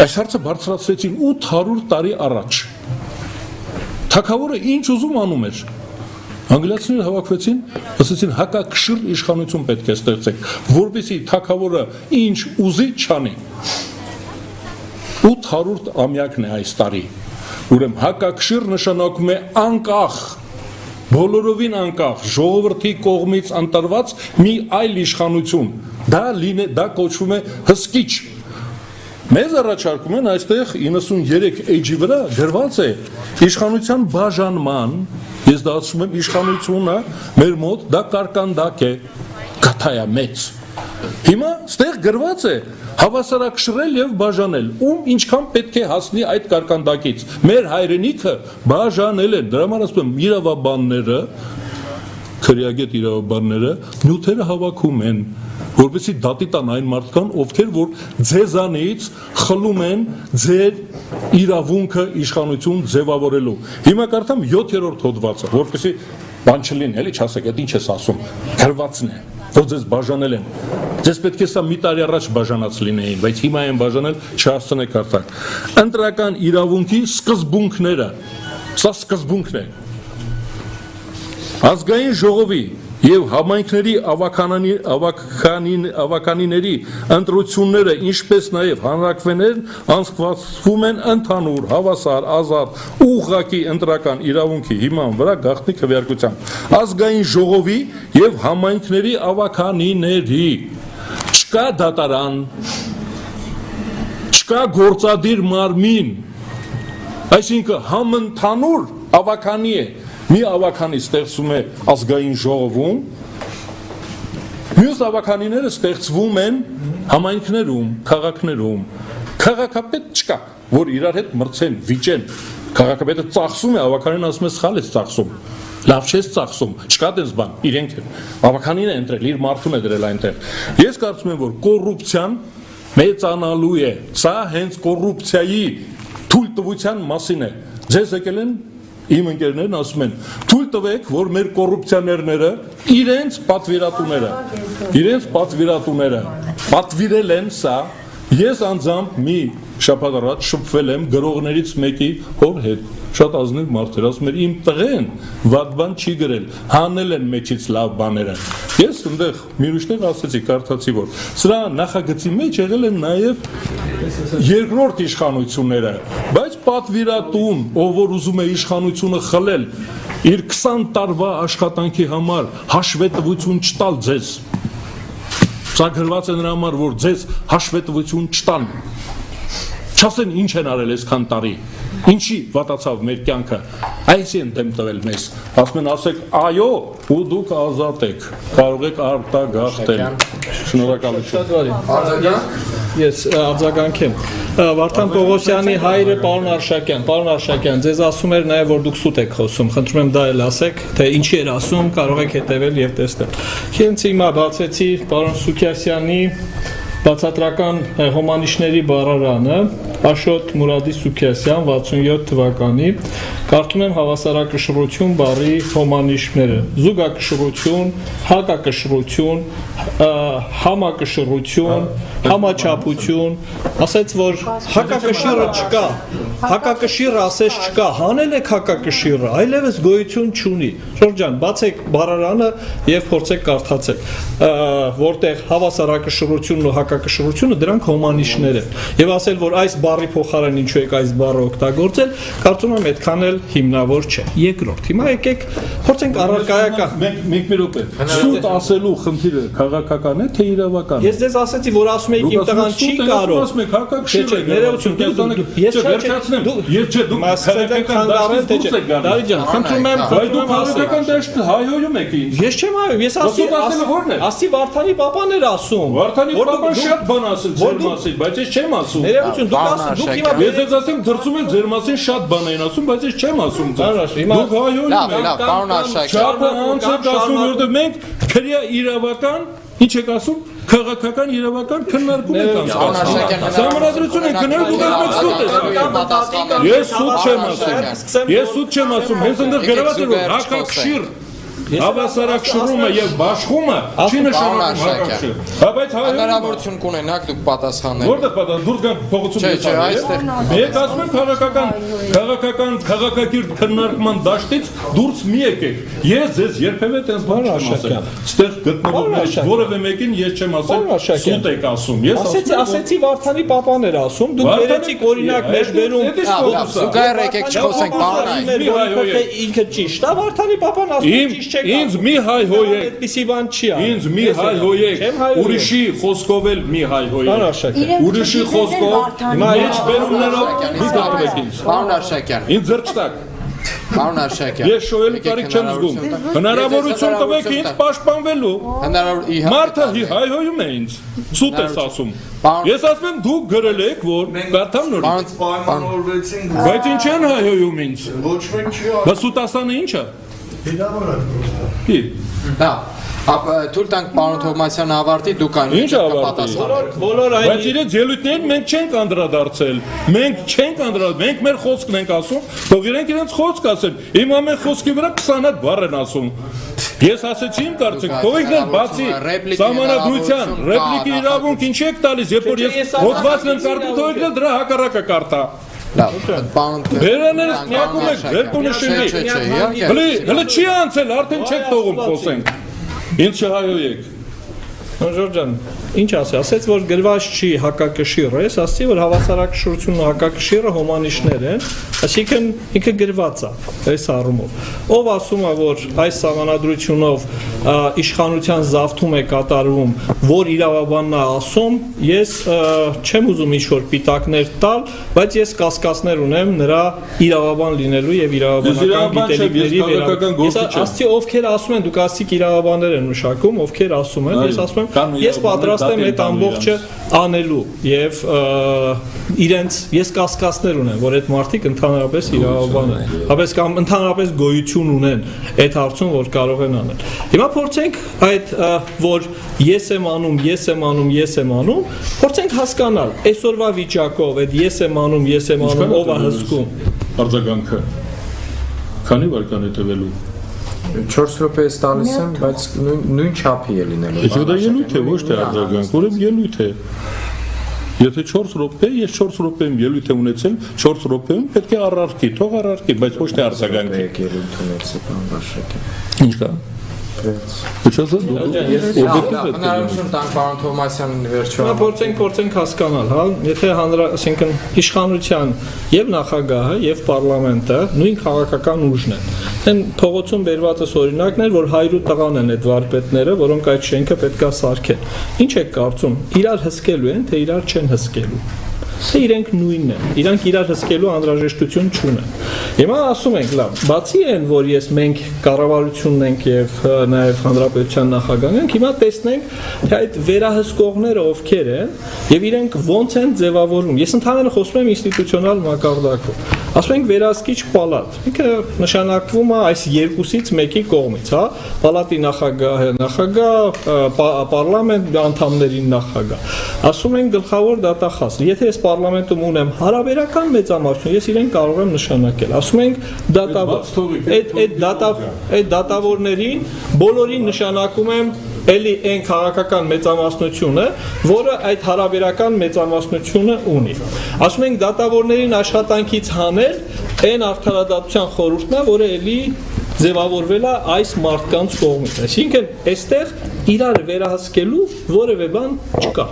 այս հարցը բարձրացրեցին 800 տարի առաջ։ Թագավորը ինչ ուզում անում էր։ Անգլիացիները հավաքվեցին, ասացին հակակշիռ իշխանություն պետք է ստեղծենք, որպեսզի թագավորը ինչ ուզի չանի։ 800 ամյակն է այս տարի։ Ուրեմն հակակշիռ նշանակում է անկախ, բոլորովին անկախ, ժողովրդի կողմից ընտրված մի այլ իշխանություն։ Դա կոչվում է հսկիչ։ Մեզ առաջարկում են այստեղ 93 էջի վրա գրված է իշխանության բաժանման, ես դա ասում եմ իշխանությունը մեր մոտ դա կարկանդակ է, գաթայա մեծ։ Հիմա ստեղ գրված է հավասարակշռել եւ բաժանել, ում ինչքան պետք է հասնի այդ կարկանդակից։ Մեր հայրենիքը բաժանել են, դրա համար ասում եմ իրավաբանները, քրեագետ իրավաբանները նյութերը հավաքում են, որպեսզի դատի տան այն մարդկան, ովքեր որ ձեզանից խլում են ձեր իրավունքը իշխանություն ձևավորելու։ Հիմա կարդամ 7-րդ հոդվածը, որպեսզի բան չլինի, էլի չասեք, այդ ինչ ես ասում, գրվածն է, որ ձեզ բաժանել են։ Ձեզ պետք է սա մի տարի առաջ բաժանած լինեին, բայց հիմա են բաժանել, չհասցնեք արդյոք։ Ընտրական իրավունքի սկզբունքները, սա սկզբունքն է։ Ազգային ժողովի եւ համայնքների ավականիների ընտրությունները, ինչպես նաեւ հանրակրվեներն անցկացվում են ընդհանուր, հավասար, ազատ, ուղղակի ընտրական իրավունքի հիման վրա գաղտնի քվեարկությամբ։ Ազգային ժողովի եւ համայնքների ավականիների չկա դատարան, չկա գործադիր մարմին, այսինքն համընդհանուր ավականի է։ Մի ավականի ստեղծվում է ազգային ժողովում, մյուս ավականիները ստեղծվում են համայնքներում, քաղաքներում, Քաղաքապետ չկա, որ իրար հետ մրցեն, վիճեն։ Քաղաքապետը ծախսում է, ավականին ասում է սխալ ես ծախսում։ Լավ չես ծախսում, չկա դες բան, իրենք են։ Ավականին է ընտրել, իր մարդուն է դրել այնտեղ։ Ես կարծում եմ, որ կոռուպցիան մեծանալու է։ Սա հենց կոռուպցիայի թույլտվության մասին է։ Ձեզ եկել են իմ ընկերներն ասում են, թույլ տվեք, որ մեր կոռուպցիաներները իրենց պատվիրատուները պատվիրել են սա։ Ես անձամբ մի շաբաթ առաջ շփվել եմ գրողներից մեկի հոր հետ, շատ ազնիվ մարդ էր, ասում էր իմ տղեն վատ բան չի գրել, հանել են մեջից լավ բաները։ Ես այնտեղ մի ուրիշներ ասեցի, կարդացի, որ սրա նախագծի մեջ եղել են նաև երկրորդ իշխանությունները, բայց պատվիրատուն, ով որ ուզում է իշխանությունը խլել, իր 20 տարվա աշխատանքի համար հաշվետվություն չտալ ձեզ։ Սա գրված է նրա համար, որ ձեզ հաշվետվություն չտան։ Չասեն ինչ են արել այսքան տարի, ինչի վատացավ մեր կյանքը, այս են դեմ տվել մեզ, ասում են ասեք այո ու դուք ազատ եք, կարող եք արտագաղթել, շնորհակալություն։
Ես արձագանքեմ։ Վարդան Պողոսյանի հայրը պարոն Արշակյան, ձեզ ասում էր նաև որ դուք սուտ եք խոսում, խնդրում եմ դա էլ ասեք, թե ինչի էր ասում, կարող եք հետևել եւ տեսնել։ Հենց հիմա բացեցի պարոն Սուքիասյանի բացատրական հոմանիշների բառարանը, Աշոտ Մուրադի Սուքիասյան 67 թվականի, կարդում եմ հավասարակշռություն բառի հոմանիշները, զուգակշռություն, հակակշռություն, համակշռություն, համաչափություն, ասեց որ հակակշիռը չկա, հակակշիռը ասես չկա, հանել եք հակակշիռը, այլևս գոյություն չունի։ Ժորժ ջան, բացեք բառարանը եւ փորձեք կարդացել, որտեղ հավասարակշռությունն ու հակակշռությունը դրանք հոմանիշներ են։ Եվ ասել որ այս բառի փոխարեն ինչու եք այս բառը օգտագործել, կարծում եմ այդքան էլ հիմնավոր չէ։ Երկրորդ, հիմա եկեք փորձենք առարկայական։
Մենք մի րոպե։ Սուտ ասելու խնդիրը քաղաքական է թե իրավական։
Ես ձեզ ասեցի, որ ասում եք իմ տղան չի կարող։
Ասում եք հակակշիռ է։
Ներողություն, ես վերջացնեմ։
Ես չէ, դուք քաղաքական դաշտից եք գալիս։
Դավիթ ջան, խնդրում եմ,
բայց դուք քաղաքական դաշտ հայհոյում եք ինձ։
Ես չեմ հայհոյում, ես ասի Վարդանի պապան էր ասում։
Վարդանի պապան շատ բան ասել ձեր մասին, բայց ես չեմ ասում։
Ներողություն, դուք հիմա
ես ես ասեմ դրսում էլ ձեր մասին շատ բան են ասում, բայց ես չեմ ասում ձեզ։ Դուք հայհոյում եք։
Լավ, պարոն Արշակյան։
Շատ անց եք ասում, որովհետև մենք քրեա իրավական, ինչ եք ասում, քաղաքական իրավական քննարկում ենք անցկացնում։ Համանդրություն են քննել, դուք ես սուտ չեմ ասում, հենց այնտեղ գրված է որ հակակշիռ հավասարակշռումը եւ բաշխումը չի նշանակում հակակշիռ։ Բայց
հնարավորություն կունենաք դուք պատասխանել։
Որտեղ պատասխան դուրս գանք փողոցում
այստեղ։
Մենք ասում ենք քաղաքակիրթ քննարկման դաշտից դուրս մի եկեք։ Ես ձեզ երբևէ տես բան չեմ ասել։ Ստեղ գտնվողներից որևէ մեկին ես չեմ ասել սուտ եք ասում։ Ես
ասեցի Վարդանի պապան էր ասում, դուք վերեցիք օրինակ մեր բերում
Զուգահեռ եկեք չխոսենք բառը։
Ինքը ճիշտ է, Վարդանի պապան ասում ճիշտ չէ։
Ինձ մի հայհոյեք,
այդպիսի բան չի ա։
Ինձ մի հայհոյեք, ուրիշի խոսքով էլ մի հայհոյեք։ Ուրիշի խոսքով, մեջ բերումներով մի դատվեք ինձ։
Պարոն Արշակյան։
Ինձ զրճտակ։
Պարոն Արշակյան։
Ես շոյելու կարիք չեմ զգում։ Հնարավորություն տվեք ինձ պաշտպանվելու։ Մարդը հայհոյում է ինձ։ Սուտ ես ասում։ Ես ասում եմ դուք գրել եք, որ կարդամ նորից։ Բայց ինչ են հայհոյում ինձ։ Ոչ մեկ չի։ Բա սուտասանը ի՞նչ է։
Դա թույլ տանք պարոն Թովմասյան ավարտի դուք այն
բոլոր այն
բայց իրենց ելույթներին մենք չենք անդրադարձել մենք մեր խոսքն ենք ասում թող իրենց խոսք ասեն իմ ամեն խոսքի վրա 20 հատ բառ են ասում ես ասեցի իմ կարծիք թողեք դեռ բացի սահմանադրության ռեպլիկի իրավունք ինչ եք տալիս երբ որ ես հոդվածն եմ կարդում թողեք դեռ դրա հակառակը կարդա
լավ պարոն
Բերաներս միակում եք ձեր տունը հլի չի անցել արդեն չեք թողում խոսենք Ինձ չհայոյեք
Ժորժ ջան, ինչ ասեց, որ գրված չի հակակշիռը, ես ասացի, որ հավասարակշռությունն ու հակակշիռը հոմանիշներ են, այսինքն ինքը գրված է, այս առումով։ Ով ասում է, որ այս սահմանադրությունով իշխանության զավթում է կատարվում, որ իրավաբանն է ասում, ես չեմ ուզում ինչ-որ պիտակներ տալ, բայց ես կասկածներ ունեմ նրա իրավաբան լինելու եւ իրավաբանական գիտելիքների վերաբերյալ։ Ես ասացի, ովքեր ասում են, դուք ասիք իրավաբաններ են մշակում, ովքեր ասում են, ես ասում եմ եմ, ես պատրաստ եմ այդ ամբողջը անելու եւ ես կասկածներ ունեմ, որ այդ մարդիկ ընդհանրապես իրավաբան են, հապես կամ ընդհանրապես գոյություն ունեն այդ հարցում, որ կարող են անել։ Հիմա փորձենք այդ որ ես եմ անում, փորձենք հասկանալ այսօրվա վիճակով այդ ես եմ անում, ով է հսկում։
Արձագանքը քանի վարքան է տևելու
4 րոպեից տալիս եմ, բայց նույն չափի է լինելու։
Իսկ դա ելույթ է, ոչ թե արձագանք, ուրեմն ելույթ է։ Եթե 4 րոպե, ես 4 րոպեում ելույթ եմ ունեցել, 4 րոպեում պետք է առարկի, թող առարկի, բայց ոչ թե արձագանքի։
Ելույթ ունեցի, պարոն Բաշակյան։
Ինչ կա։ Ինչա՞ս
Հնարավորություն տանք պարոն Թովմասյանին վերջում։
Փորձենք հասկանալ, հա, եթե այսինքն իշխանության եւ նախագահը եւ պարլամենտը նույն քաղաքական ուժն են։ Այն փողոցում բերվածս օրինակն էր, որ հայր ու տղան են այդ վարպետները, որոնք այդ շենքը պետքա սարքեն։ Ինչ եք կարծում, իրար հսկելու են, թե իրար չեն հսկելու։ Թե իրենք նույնն են, իրանք իրար հսկելու անհրաժեշտություն չունեն։ Հիմա ասում ենք, լավ, բացի այն, որ մենք կառավարությունն ենք եւ նաեւ հանրապետության նախագահն ենք, հիմա տեսնենք, թե այդ վերահսկողները ովքեր են եւ իրենք ոնց են ձևավորվում։ Ես ընդհանրապես խոսում եմ ինստիտուցիոնալ մակարդակով։ Ասում ենք վերահսկիչ պալատ։ Ինքը նշանակվում է այս երկուսից մեկի կողմից, հա, պալատի նախագահ, պարլամենտ անդամներին նախագահ։ Ասում են գլխավոր դատախազ։ Եթե ես պարլամենտում ունեմ հարաբերական մեծամասնություն, ես իրեն կարող եմ նշանակել։ Ասում ենք դատավոր։ Այդ դատավորներին բոլորին նշանակում եմ էլի այն քաղաքական մեծամասնությունը, որը այդ հարաբերական մեծամասնությունը ունի։ Ասում ենք դատավորներին աշխատանքից հանել այն արդարադատության խորհուրդն է, որը էլի ձևավորվել է այս մարդկանց կողմից։ Այսինքն այստեղ իրար վերահսկելու որևէ բան չկա,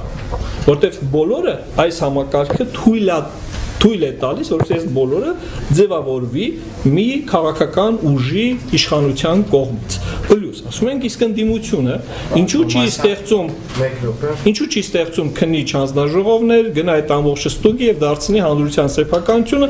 որտեղ բոլորը այս համակարգը թույլ է տալիս, որ այս բոլորը ձևավորվի մի քաղաքական ուժի իշխանության կողմից։ Պլյուս, ասում ենք իսկ ընդդիմությունը ինչու չի ստեղծում քննիչ հանձնաժողովներ, գնա այդ ամբողջը ստուգի եւ դարձնի հանրության սեփականությունը,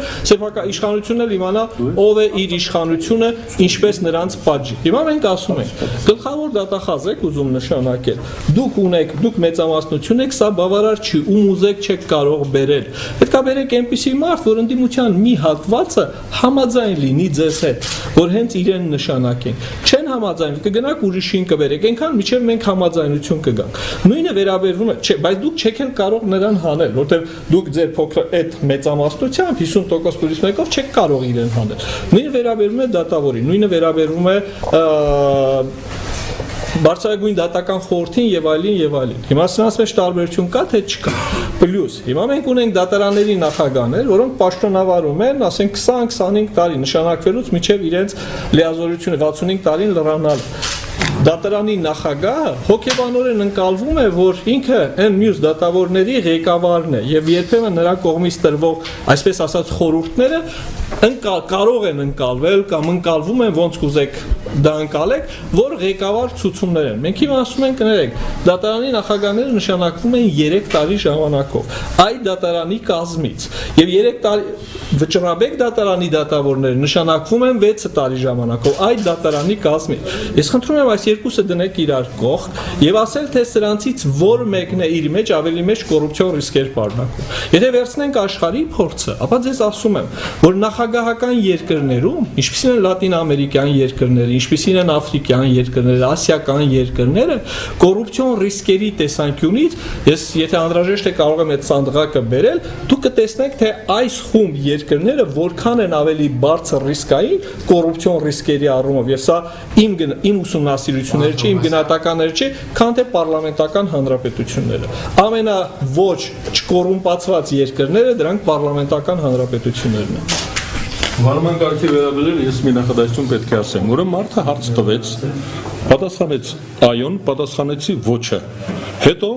իշխանությունն էլ իմանա ով է իր իշխանությունը, ինչպես նրանց պատժի։ Հիմա մենք ասում ենք, գլխավոր դատախազ եք ուզում նշանակել։ Դուք մեծամասնություն եք, սա բավարար չի, ում ուզեք չեք կարող բերել։ Պետք է բերեք այնպիսի մարդ, որ ընդդիմության մի հատվածը համաձայն լինի ձեզ հետ, որ հենց իրեն նշանակենք։ Չեն համաձայն, կգնաք ուրիշին կբերեք, այնքան միջև մենք համաձայնություն կգանք։ Նույնը վերաբերվում է, չէ, բայց դուք չեք էլ կարող նրան հանել, որտեղ դուք ձեր փոքր այդ մեծամասնությամբ 50% պլյուս 1-ով չեք կարող իրեն հանել։ Նույնը վերաբերվում է դատավորին, նույնը վերաբերվում է բարձրագույն դատական խորհրդին եւ այլն։ Հիմա սրանց մեջ տարբերություն կա թե չկա։ Պլյուս հիմա մենք ունենք դատարանների նախագահներ, որոնք պաշտոնավարում են, ասենք 20-25 տարի նշանակվելուց մինչև իրենց լիազորությունը 65 տարին լրանալ։ Դատարանի նախագահը հոգեբանորեն ընկալվում է, որ ինքը այն մյուս դատավորների ղեկավարն է եւ երբեմն նրա կողմից տրվող, այսպես ասած, խորհուրդները կարող են ընկալվել կամ ընկալվում են ոնց կուզեք դա ընկալեք, որ ղեկավար ցուցումներ են։ Մենք հիմա ասում ենք, կներեք, դատարանի նախագահները նշանակվում են 3 տարի ժամանակով այդ դատարանի կազմից եւ 3 տարի վճռաբեկ դատարանի դատավորները նշանակվում են 6 տարի ժամանակով այդ դատարանի կազմից։ Ես խնդրում եմ այս երկուսը դնեք իրար կողք եւ ասել թե սրանցից որ մեկն է իր մեջ ավելի մեծ կոռուպցիոն ռիսկեր պարունակում։ Եթե վերցնենք աշխարհի փորձը, ապա ձեզ ասում եմ, որ նախագահական երկրներում, ինչպիսին են լատինամերիկյան երկրները, ինչպիսին են աֆրիկյան երկրները, ասիական երկրները, կոռուպցիոն ռիսկերի տեսանկյունից, ես եթե անհրաժեշտ է կարող եմ այդ սանդղակը բերել, դուք կտեսնեք թե այս խումբ երկրները որքան են ավելի բարձր ռիսկային կոռուպցիոն ռիսկերի առումով, եւ սա իմ ուսումնասիրությունները չի, իմ գնահատականները չի, քան թե պարլամենտական հանրապետությունները։ Ամենաոչ չկոռումպացված երկրները դրանք պարլամենտական հանրապետություններն են։
Վարման կարգի վերաբերել ես մի նախադասություն պետք է ասեմ, որը մարդը հարց տվեց, պատասխանեց այոն, պատասխանեցի ոչը։ Հետո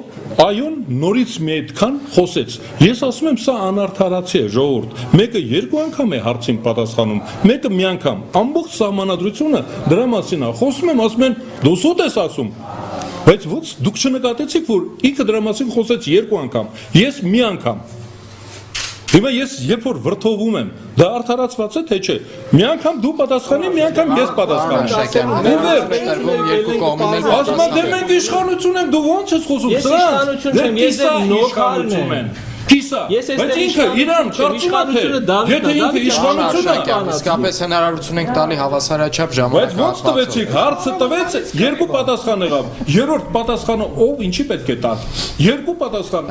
այոն նորից մի այդքան խոսեց։ Ես ասում եմ, սա անարդարացի է, ժողովուրդ։ Մեկը 2 անգամ է հարցին պատասխանում, մեկը մի անգամ։ Ամբողջ սահմանադրությունը դրա մասին է։ Խոսում եմ, ասում են, դու սոտ ես ասում։ Բայց ո՞նց դուք չնկատեցիք, որ ինքը դրա մասին խոսեց 2 անգամ, ես մի անգամ։ Հիմա ես երբ որ վրթովում եմ, դա արդարացված է թե չէ։ Մի անգամ դու պատասխանի, մի անգամ ես պատասխանեմ։
Երկու կողմն էլ
Ասում եմ, դե մենք իշխանություն ենք, դու ոնց ես խոսում։
Ես իշխանություն չեմ, ես
իշխանություն եմ։ Կիսա, բայց ինքը իրան կարծում է թե եթե ինքը իշխանություն է,
իսկապես հնարավորություն ենք տալի հավասարաչափ ժամանակ։
բայց ոնց տվեցիք, հարցը տվեց, երկու պատասխան եղավ։ Երրորդ պատասխանը ով ինչի պետք է տա։ Երկու պատասխան,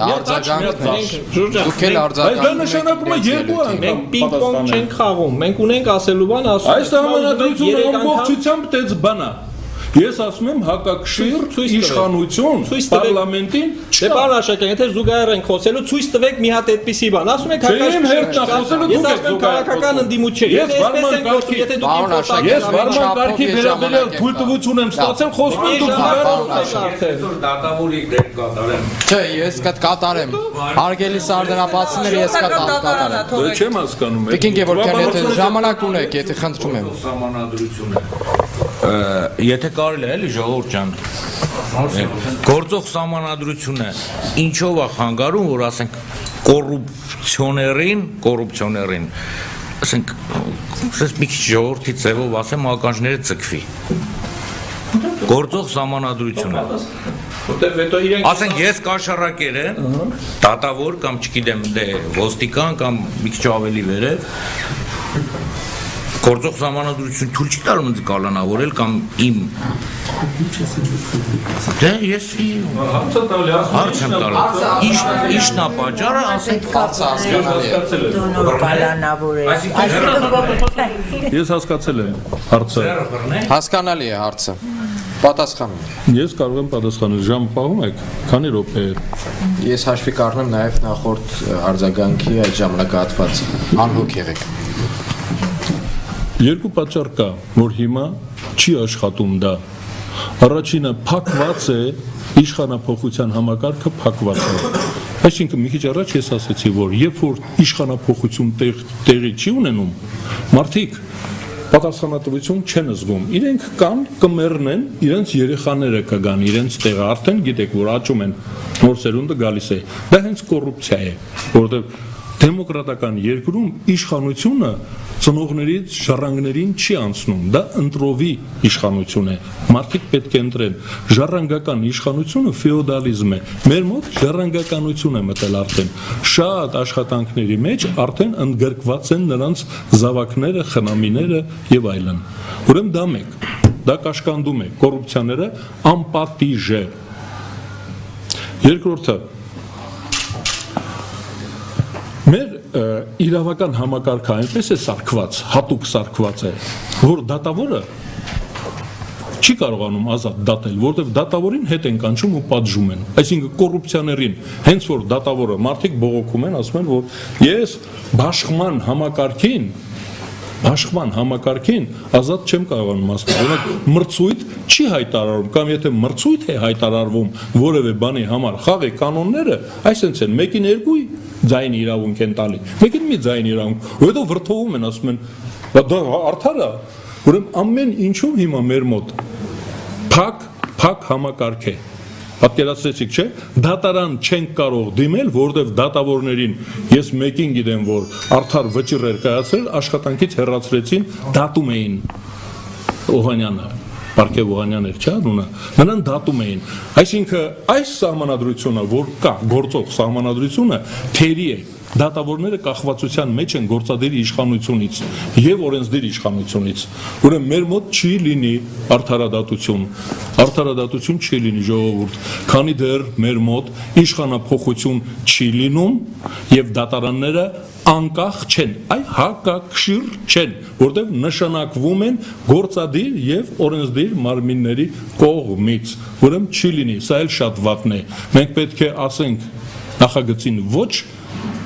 Դուք էլ
Այս դա նշանակում է երկու անգամ
Մենք պինգ-պոնգ չենք խաղում, մենք ունենք ասելու բան, ասում
Այս համանadrությունը ամբողջությամբ տեց բանա։ Ես ասում եմ հակակշիռ իշխանություն պարլամենտին
Դե պարոն Աշակյան, եթե զուգահեռ ենք խոսելու, ցույց տվեք մի հատ այդպիսի բան։ Ասում եք
հակակշիռ։
Ես ասում եմ քաղաքական ընդդիմություն չէ։
Ես վարման կարգի,
եթե դուք խոսակ
ես վարման կարգի վերաբերյալ թույլտվություն եմ ստացել, խոսում եմ դուք զուգահեռ
դատավորի դեր կատարեմ։
Չէ, ես կատարեմ։ Հարգելի սարդանապատցիներ, ես կատարեմ։
Դե չեմ հասկանում։
Տիկին Գևորգյան, եթե ժամանակ ունեք, եթե խնդրում եմ։
Սահմանադրությունը եթե կարելի է էլի ժողովուրդ ջան գործող սահմանադրությունը ինչով է խանգարում որ ասենք կոռուպցիոներին ասենք մի քիչ ժողովրդի ձևով ասեմ ականջները ձգվի գործող սահմանադրությունը ասենք ես կաշառակեր եմ դատավոր կամ չգիտեմ դե ոստիկան կամ մի քիչ ավելի վերև Գործող սահմանադրություն թույլ չի տալու ինձ կալանավորել կամ իմ Դե ես հարց եմ տալու Իշն է պատճառը ասենք
հարցը
Ես հասկացել եմ հարցը
Հասկանալի է հարցը Պատասխանում
Ես կարող եմ պատասխանել ժամ պահում եք քանի րոպե
Ես հաշվի կառնեմ նաև նախորդ արձագանքի այդ ժամանակահատվածը անհոգ եղեք
Երկու պատճառ կա, որ հիմա չի աշխատում դա։ Առաջինը փակված է իշխանափոխության համակարգը փակված է։ Այսինքն մի քիչ առաջ ես ասացի, որ երբ որ իշխանափոխություն տեղի չի ունենում, մարդիկ պատասխանատվություն չեն զգում։ Իրենք կան կմեռնեն, իրենց երեխաները կգան, իրենց տեղը արդեն գիտեք, որ աճում են, նոր սերունդը գալիս է։ Դա հենց կոռուպցիա է, որովհետև դեմոկրատական երկրում իշխանությունը ծնողներից ժառանգներին չի անցնում, դա ընտրովի իշխանություն է, մարդիկ պետք է ընտրեն, ժառանգական իշխանությունը ֆեոդալիզմ է, մեր մոտ ժառանգականություն է մտել արդեն, շատ աշխատանքների մեջ արդեն ընդգրկված են նրանց զավակները, խնամիները և այլն, ուրեմն դա մեկ, դա կաշկանդում է, կոռուպցիաները անպատիժ է, երկրորդը, մեր իրավական համակարգը այնպես է սարքված, հատուկ սարքված է, որ դատավորը չի կարողանում ազատ դատել, որտեղ դատավորին հետ են կանչում ու պատժում են, այսինքն կոռուպցիաներին, հենց որ դատավորը մարդիկ բողոքում են, ասում են, որ ես բաշխման համակարգին ազատ չեմ կարողանում ասել, մրցույթ չի հայտարարում, կամ եթե մրցույթ է հայտարարվում որևէ բանի համար, խաղի կանոնները, այսինքն են, մեկին երկու ձայն իրավունք են տալի, մեկին մի ձայն իրավունք, հետո վրթովում են, ասում են, դա արդար է, ուրեմն ամեն ինչում հիմա մեր մոտ փակ համակարգ է, պատկերացրեցիք, չէ, դատարան չենք կարող դիմել, որովհետև դատավորներին ես մեկին գիտեմ, որ արդար վճիռ էր կայացրել, աշխատանքից հեռացրեցին, դատում էին Օհանյանը, Պարքև Օհանյան էր, չէ, անունը, նրան դատում էին, այսինքն այս սահմանադրությունը, որ կա, գործող սահմանադրությունը, թերի է, դատավորները կախվածության մեջ են գործադիր իշխանությունից եւ օրենսդիր իշխանությունից, ուրեմն մեր մոտ չի լինի արդարադատություն չի լինի ժողովուրդ, քանի դեռ մեր մոտ իշխանափոխություն չի լինում եւ դատարանները անկախ չեն, այ հակակշիռ չեն, որտեղ նշանակվում են գործադիր եւ օրենսդիր մարմինների կողմից, ուրեմն չի լինի, սա էլ շատ վատն է, մենք պետք է ասենք նախագծին ոչ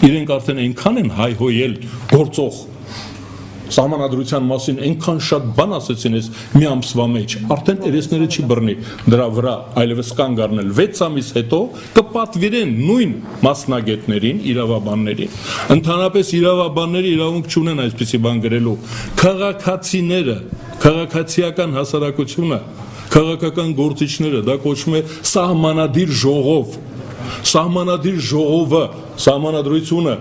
իրենք արդեն այնքան են հայհոյել գործող սահմանադրության մասին այնքան շատ բան ասեցին ես մի ամսվա մեջ, արդեն երեսները չի բռնի դրա վրա այլևս կանգ առնել 6 ամիս հետո կպատվիրեն նույն մասնագետներին, իրավաբաններին, ընդհանրապես իրավաբանները իրավունք չունեն այսպիսի բան գրելու, քաղաքացիները, քաղաքացիական հասարակությունը, քաղաքական գործիչները, դա կոչվում է սահմանադիր ժողով, սահմանադիր ժողովը, սահմանադրությունը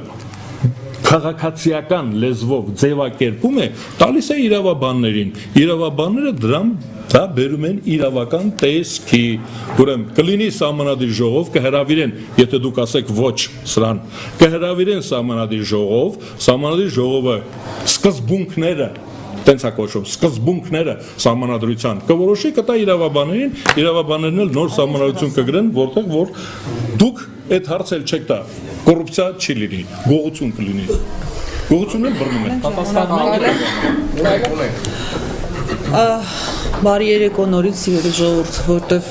քաղաքացիական լեզվով ձևակերպում է, տալիս է իրավաբաններին։ Իրավաբանները դրան դա բերում են իրավական տեսքի։ Ուրեմն կլինի սահմանադիր ժողով, կհրավիրեն, եթե դուք ասեք ոչ սրան, կհրավիրեն սահմանադիր ժողովը սկզբունքները տենց ակոշով սկզբունքները սահմանադրության կորոշի կտա իրավաբաններին, իրավաբաններն էլ նոր սահմանադրություն կգրեն, որտեղ որ դուք այդ հարցը չեք տա, կոռուպցիա չի լինի, գողություն կլինի։ Գողությունն բռնում են։
Բարի երեկո նորից սիրելի ժողովուրդ, որտեվ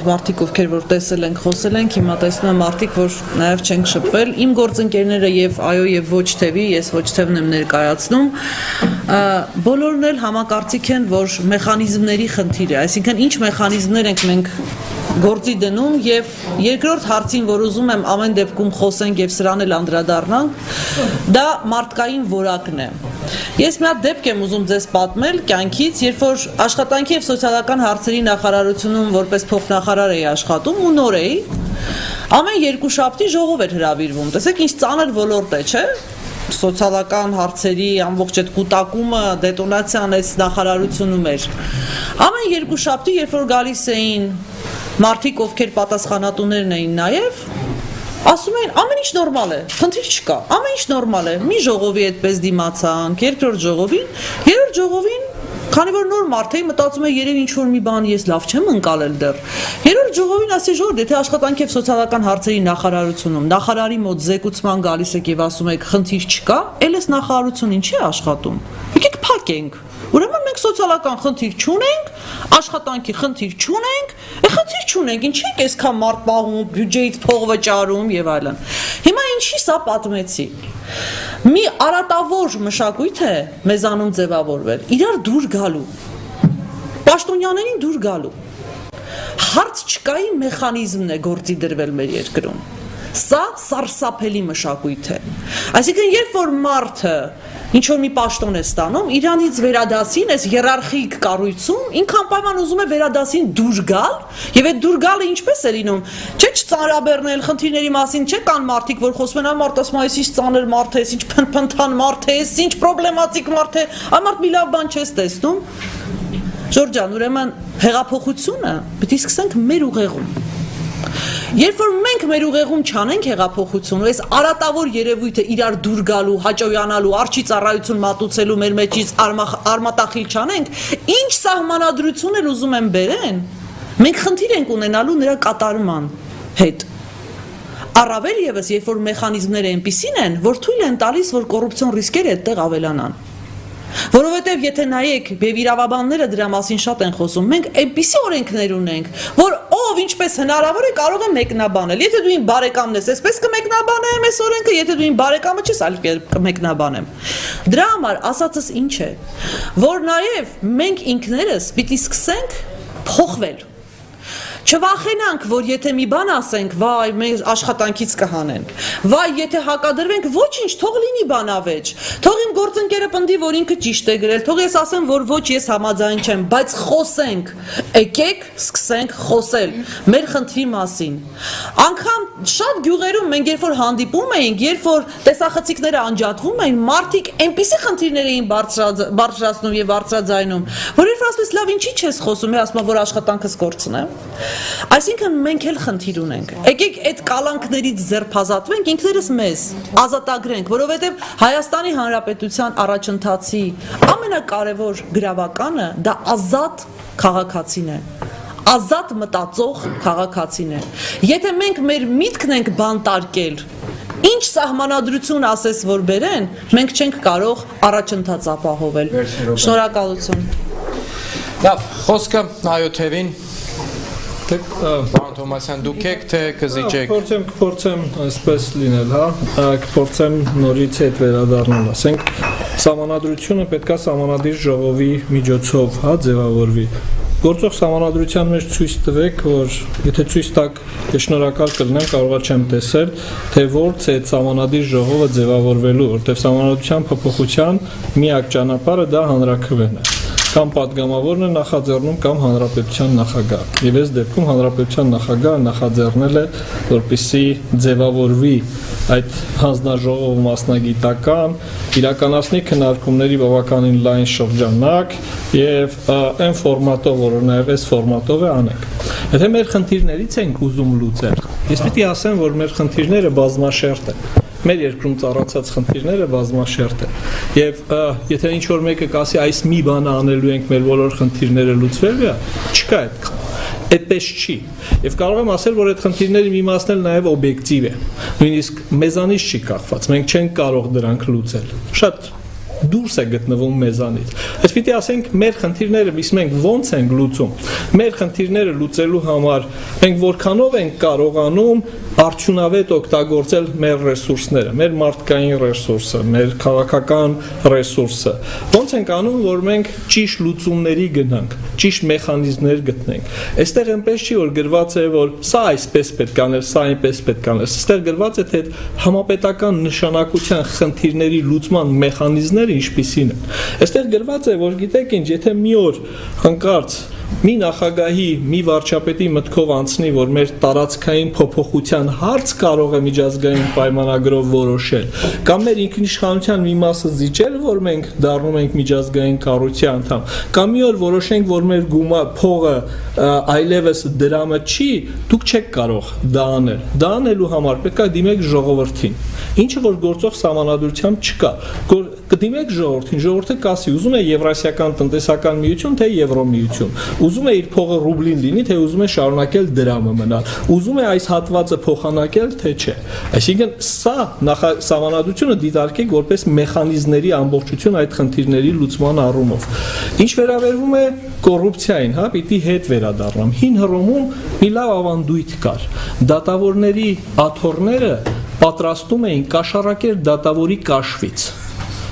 մարդիկ ովքեր որ տեսել ենք, խոսել ենք, հիմա տեսնում եմ մարդիկ, որ նաև չենք շփվել, իմ գործընկերները եւ այո եւ ոչ թևի, ես ոչ թևն եմ ներկայացնում, բոլորն էլ համակարծիք են, որ մեխանիզմների խնդիր է, այսինքն ինչ մեխանիզմներ ենք մենք գործի դնում եւ երկրորդ հարցին, որ ուզում եմ ամեն դեպքում խոսենք եւ սրան էլ անդրադառնանք, դա մարդկային որակն է։ Ես մի հատ դեպք եմ ուզում ձեզ պատմել կյանքից, երբ որ աշխատանքի եւ սոցիալական հարցերի նախարարությունում որպես փոխնախարար էի աշխատում ու նոր էի, ամեն երկուշաբթի ժողով էր հրավիրվում։ Տեսեք ինչ ծանր ոլորտ է, չէ՞։ Սոցիալական հարցերի ամբողջ այդ կուտակումը դետոնացիան այս նախարարությունում էր։ Ամեն երկուշաբթի, երբ որ գալիս էին մարդիկ, ովքեր պատասխանատուներն էին նաև, ասում էին ամեն ինչ նորմալ է, խնդիր չկա, ամեն ինչ նորմալ է։ Մի ժողովի այդպես դիմացանք, երկրորդ ժողովին, երրորդ ժողովին, քանի որ նոր մարդ էի, մտածում եմ երևի ինչ որ մի բան ես լավ չեմ ընկալել դեռ։ Երրորդ ժողովին ասի ժողովուրդ, եթե աշխատանքի եւ սոցիալական հարցերի նախարարությունում նախարարի մոտ զեկուցման գալիս եք եւ ասում եք խնդիր չկա, ել էս նախարարությունն ինչի է աշխատում։ Եկեք փակենք։ Ուրեմն մենք սոցիալական խնդիր չունենք, աշխատանքի խնդիր չունենք, խնդիր չունենք, ինչի եք այսքան մարդ պահում, բյուջեից փող վճարում եւ այլն։ Հիմա ինչի սա պատմեցի։ Մի արատավոր մշակույթ է մեզանում ձևավորվել, իրար դուր գալու, պաշտոնյաներին դուր գալու։ Հարց չկայի մեխանիզմն է գործի դրվել մեր երկրում։ Սա սարսափելի մշակույթ է։ Այսինքն երբ որ մարդը ինչ որ մի պաշտոն է ստանում, իրանից վերադասին այս հիերարխիկ կառույցում ինքան պայման ուզում է վերադասին դուր գալ, եւ այդ դուր գալը ինչպես է լինում։ Չէ՞ չծանրաբեռնել խնդիրների մասին, չէ՞ կան մարդիկ, որ խոսում են, «Մարդ ասում է, այս ինչ ծանր մարդ է, ինչ փնփնթան մարդ է, այս ինչ պրոբլեմատիկ մարդ է», այ մարդ մի լավ բան չես տեսնում։ Ժորժ ջան, ուրեմն հեղափոխությունը պիտի սկսենք մեր ուղեղում։ Երբ որ մենք մեր ուղեղում չանենք հեղափոխություն, այս արատավոր երևույթը իրար դուր գալու, հաճոյանալու, արջի ծառայություն մատուցելու մեր մեջից արմատախիլ չանենք, ինչ սահմանադրություն էլ ուզում են բերեն, մենք խնդիր ենք ունենալու նրա կատարման հետ։ Առավել եւս, երբ որ մեխանիզմները այնպիսին են, որ թույլ են տալիս, որ կոռուպցիոն ռիսկերը այդտեղ ավելանան։ Որովհետև եթե նայեք, եւ իրավաբանները դրա մասին շատ են խոսում, մենք այնպիսի օրենքներ ունենք, որ ով ինչպես հնարավոր է կարող է մեկնաբանել։ Եթե դու իմ բարեկամն ես, այսպես կմեկնաբանեմ այս օրենքը, եթե դու իմ բարեկամը չես, այլ կմեկնաբանեմ։ Դրա համար ասածս ինչ է, որ նաեւ մենք ինքներս պիտի սկսենք փոխվել։ Չվախենանք, որ եթե մի բան ասենք, վայ, մեր աշխատանքից կհանեն։ Վայ, եթե հակադրվենք, ոչինչ, թող լինի բանավեճ։ Թող իմ գործընկերը պնդի, որ ինքը ճիշտ է գրել, թող ես ասեմ, որ ոչ, ես համաձայն չեմ, բայց խոսենք։ Եկեք, սկսենք խոսել մեր խնդրի մասին։ Անկամ շատ գյուղերում մենք երբ որ հանդիպում էինք, երբ որ տեսախցիկները անջատվում էին, մարդիկ այնպիսի խնդիրներ էին բարձրացնում եւ բարձրաձայնում, որ երբ ասես լավ, ինչի՞ չես խոսում, ես ասում եմ, որ աշխատանքս կորցնեմ։ Այսինքն մենք էլ խնդիր ունենք։ Եկեք այդ կալանքներից ձերբազատվենք, ինքներս մեզ ազատագրենք, որովհետև Հայաստանի Հանրապետության առաջընթացի ամենակարևոր գրավականը դա ազատ քաղաքացին է։ Ազատ մտածող քաղաքացին է։ Եթե մենք մեր միտքն ենք բանտարկել, ինչ սահմանադրություն ասես որ բերեն, մենք չենք կարող առաջընթաց ապահովել։ Շնորհակալություն։
Լավ, խոսքը այո թևին։ Պարոն Թոմասյան, դուք եք թե կզիջեք։
Կփորձեմ այսպես լինել, հա, կփորձեմ նորից հետ վերադառնալ, ասենք, սահմանադրությունը պետքա սահմանադիր ժողովի միջոցով, հա, ձևավորվի։ Գործող սահմանադրության մեջ ցույց տվեք, որ եթե ցույց տաք, ես շնորհակալ կլինեմ, կարողա չեմ տեսել, թե ո՞րց է այդ սահմանադիր ժողովը ձևավորվելու, որտեղ սահմանադրության փոփոխության միակ ճանապարհը դա հանրաքվեն է։ Կամ պատգամավորն է նախաձեռնում կամ հանրապետության նախագահ։ Եվ այս դեպքում հանրապետության նախագահը նախաձեռնել է, որպեսզի ձևավորվի այդ հանձնաժողով մասնագիտական իրականացնի քննարկումների բավականին լայն շրջանակ եւ այն ֆորմատով, որը նաեւ այս ֆորմատով է անենք։ Եթե մեր խնդիրներից ենք ուզում լուծել, ես պիտի ասեմ, որ մեր խնդիրները բազմաշերտ են։ Մեր երկրում ծառացած խնդիրները բազմաշերտ են։ Եվ եթե ինչ որ մեկը կասի այս մի բանը անելու ենք մեր բոլոր խնդիրները լուծվելու է, չկա այդպես չի։ Եվ կարող եմ ասել, որ այդ խնդիրների մի մասն էլ նաև օբյեկտիվ է։ Նույնիսկ մեզանից չի կախված։ Մենք չենք կարող դրանք լուծել։ Շատ դուրս է գտնվում մեզանից։ Այս պիտի ասենք մեր խնդիրները մենք ոնց ենք լուծում։ Մեր խնդիրները լուծելու համար մենք որքանով ենք կարողանում արդյունավետ օգտագործել մեր ռեսուրսները, մեր մարդկային ռեսուրսը, մեր քաղաքական ռեսուրսը։ Ոնց ենք անում, որ մենք ճիշտ լուծումների գնանք, ճիշտ մեխանիզմներ գտնենք։ Այստեղ այնպես չի, որ գրված է, որ սա այսպես պետք է անել, սա այնպես պետք է անել։ Այստեղ գրված է, թե համապետական նշանակության խնդիրների լուծման մեխանիզմները ինչպիսին են։ Այստեղ գրված է, որ գիտեք ինչ, եթե մի օր հանկարծ մի նախագահի, մի վարչապետի մտքով անցնի, որ մեր տարածքային փոփոխության հարց կարող է միջազգային պայմանագրով որոշել, կամ մեր ինքնիշխանության մի մասը զիջել, որ մենք դառնում ենք միջազգային կառույցի անդամ, կամ մի օր որոշենք, որ մեր փողը այլևս դրամը չի, դուք չեք կարող դա անել։ Դա անելու համար պետք է դիմեք ժողովրդին, ինչը որ գործող սահմանադրությամբ չկա։ Կդիմեք ժողովրդին, ժողովուրդը կասի, ուզում է Եվրասիական տնտեսական միություն, թե Եվրոմիություն, ուզում է իր փողը ռուբլին լինի, թե ուզում է շարունակել դրամը մնալ, ուզում է այս հատվածը փոխանակել, թե չէ։ Այսինքն սա սահմանադրությունը դիտարկեք որպես մեխանիզմների ամբողջություն այդ խնդիրների լուծման առումով։ Ինչ վերաբերում է կոռուպցիային, հա, պիտի հետ վերադառնամ։ Հին Հռոմում մի լավ ավանդույթ կար։ Դատավորների աթոռները պատրաստում էին կաշառակեր դատավորի կաշվից։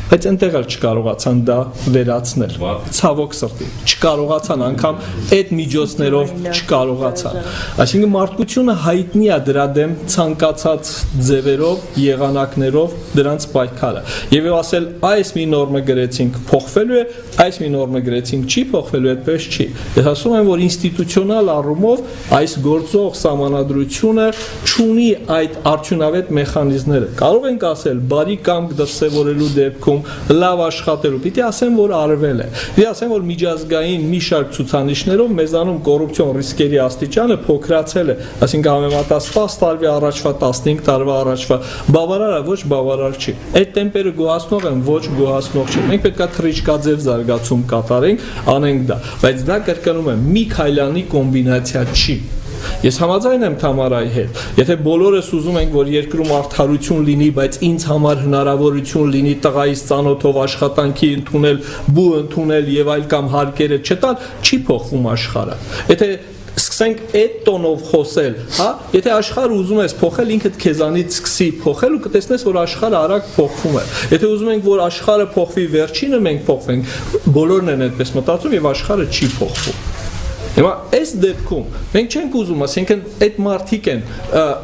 Բայց այնտեղ էլ չկարողացան դա վերացնել։ Ցավոք սրտի, չկարողացան անգամ այդ միջոցներով չկարողացան։ Այսինքն մարդկությունը հայտնի է դրա դեմ ցանկացած ձևերով, եղանակներով դրանց պայքարը։ Եվ ասել այս մի նորմը գրեցինք փոխվելու է, այս մի նորմը գրեցինք չի փոխվելու, այդպես չի։ Ես ասում եմ, որ ինստիտուցիոնալ առումով այս գործող սահմանադրությունը չունի այդ արդյունավետ մեխանիզմները։ Կարող ենք ասել բարի կամք դրսևորելու դեպքում լավ աշխատելու, պիտի ասեմ, որ արվել է։ Պիտի ասեմ, որ միջազգային մի շարք ցուցանիշներով մեզանում կոռուպցիոն ռիսկերի աստիճանը փոքրացել է, այսինքն համեմատած 10 տարվա առաջվա, 15 տարվա առաջվա, բավարար է, ոչ բավարար չի։ Այդ տեմպերը գոհացնող են, ոչ գոհացնող չի։ Մենք պետք է թռիչքաձև զարգացում կատարենք, անենք դա, բայց դա կրկնում եմ, մի քայլանի կոմբինացիա չի։ Ես համաձայն եմ Թամարայի հետ։ Եթե բոլորս ուզում ենք, որ երկրում արդարություն լինի, բայց ինձ համար հնարավորություն լինի տղայից ծանոթով աշխատանքի ընդունել, բու ընդունել եւ այլ կամ հարկերը չտալ, չի փոխվում աշխարհը։ Եթե սկսենք այդ տոնով խոսել, հա, եթե աշխարհը ուզում ես փոխել, ինքդ քեզանից սկսի փոխել ու կտեսնես, որ աշխարհը արագ փոխվում է։ Եթե ուզում ենք, որ աշխարհը փոխվի, վերջինը մենք փոխվենք, բոլորն են այդպես մտածում եւ աշխարհը չի փոխվում։ Հիմա այս դեպքում մենք չենք ուզում, ասենքն այդ մարդիկ են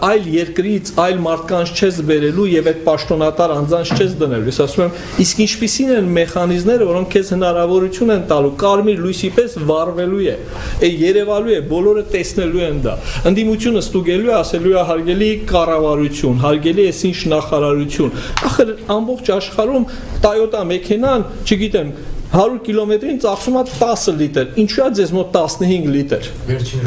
այլ երկրից, այլ մարդկանց չես բերելու եւ այդ պաշտոնատար անձանց չես դնելու։ Ես ասում եմ, իսկ ինչպիսին են մեխանիզմները, որոնք քեզ հնարավորություն են տալու, կարմիր լույսի պես վառվելու է, երևալու է, բոլորը տեսնելու են դա։ Ընդդիմությունը ստուգելու է, ասելու է հարգելի կառավարություն, հարգելի էս ինչ նախարարություն։ Ախր ամբողջ աշխարհում Toyota մեքենան, չգիտեմ 100 կիլոմետրին ծախսում է 10 լիտր, ինչու է ձեզ մոտ 15 լիտր։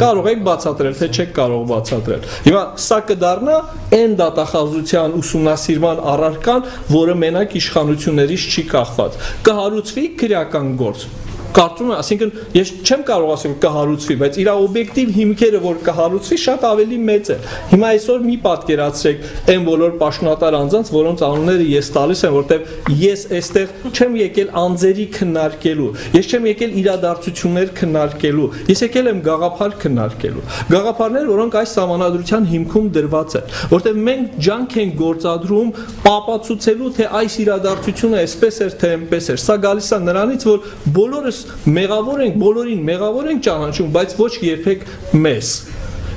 Կարող եք բացատրել, թե չեք կարող բացատրել։ Հիմա սա կդառնա այն դատախազության ուսումնասիրման առարկան, որը մենակ իշխանություններից չի կախված։ Կհարուցվի քրեական գործ։ Կարծում եմ, ասինքն ես չեմ կարող ասել կհարուցվի, բայց իր օբյեկտիվ հիմքերը, որ կհարուցվի, շատ ավելի մեծ է։ Հիմա այսօր մի պատկերացրեք այն բոլոր պաշտոնատար անձանց, որոնց անունները ես տալիս եմ, որտեղ ես այստեղ չեմ եկել անձերի քննարկելու, ես չեմ եկել իրադարձություններ քննարկելու, ես եկել եմ գաղափար քննարկելու։ Գաղափարներ, որոնք այս սահմանադրության հիմքում դրված են, որտեղ մենք ջանք ենք գործադրում ապացուցելու, թե այս իրադարձությունը այսպես էր, թե այնպես էր։ Սա գալիս է նրանից, որ բոլորս մեղավոր ենք, բոլորին մեղավոր ենք ճանաչում, բայց ոչ երբեք մեզ։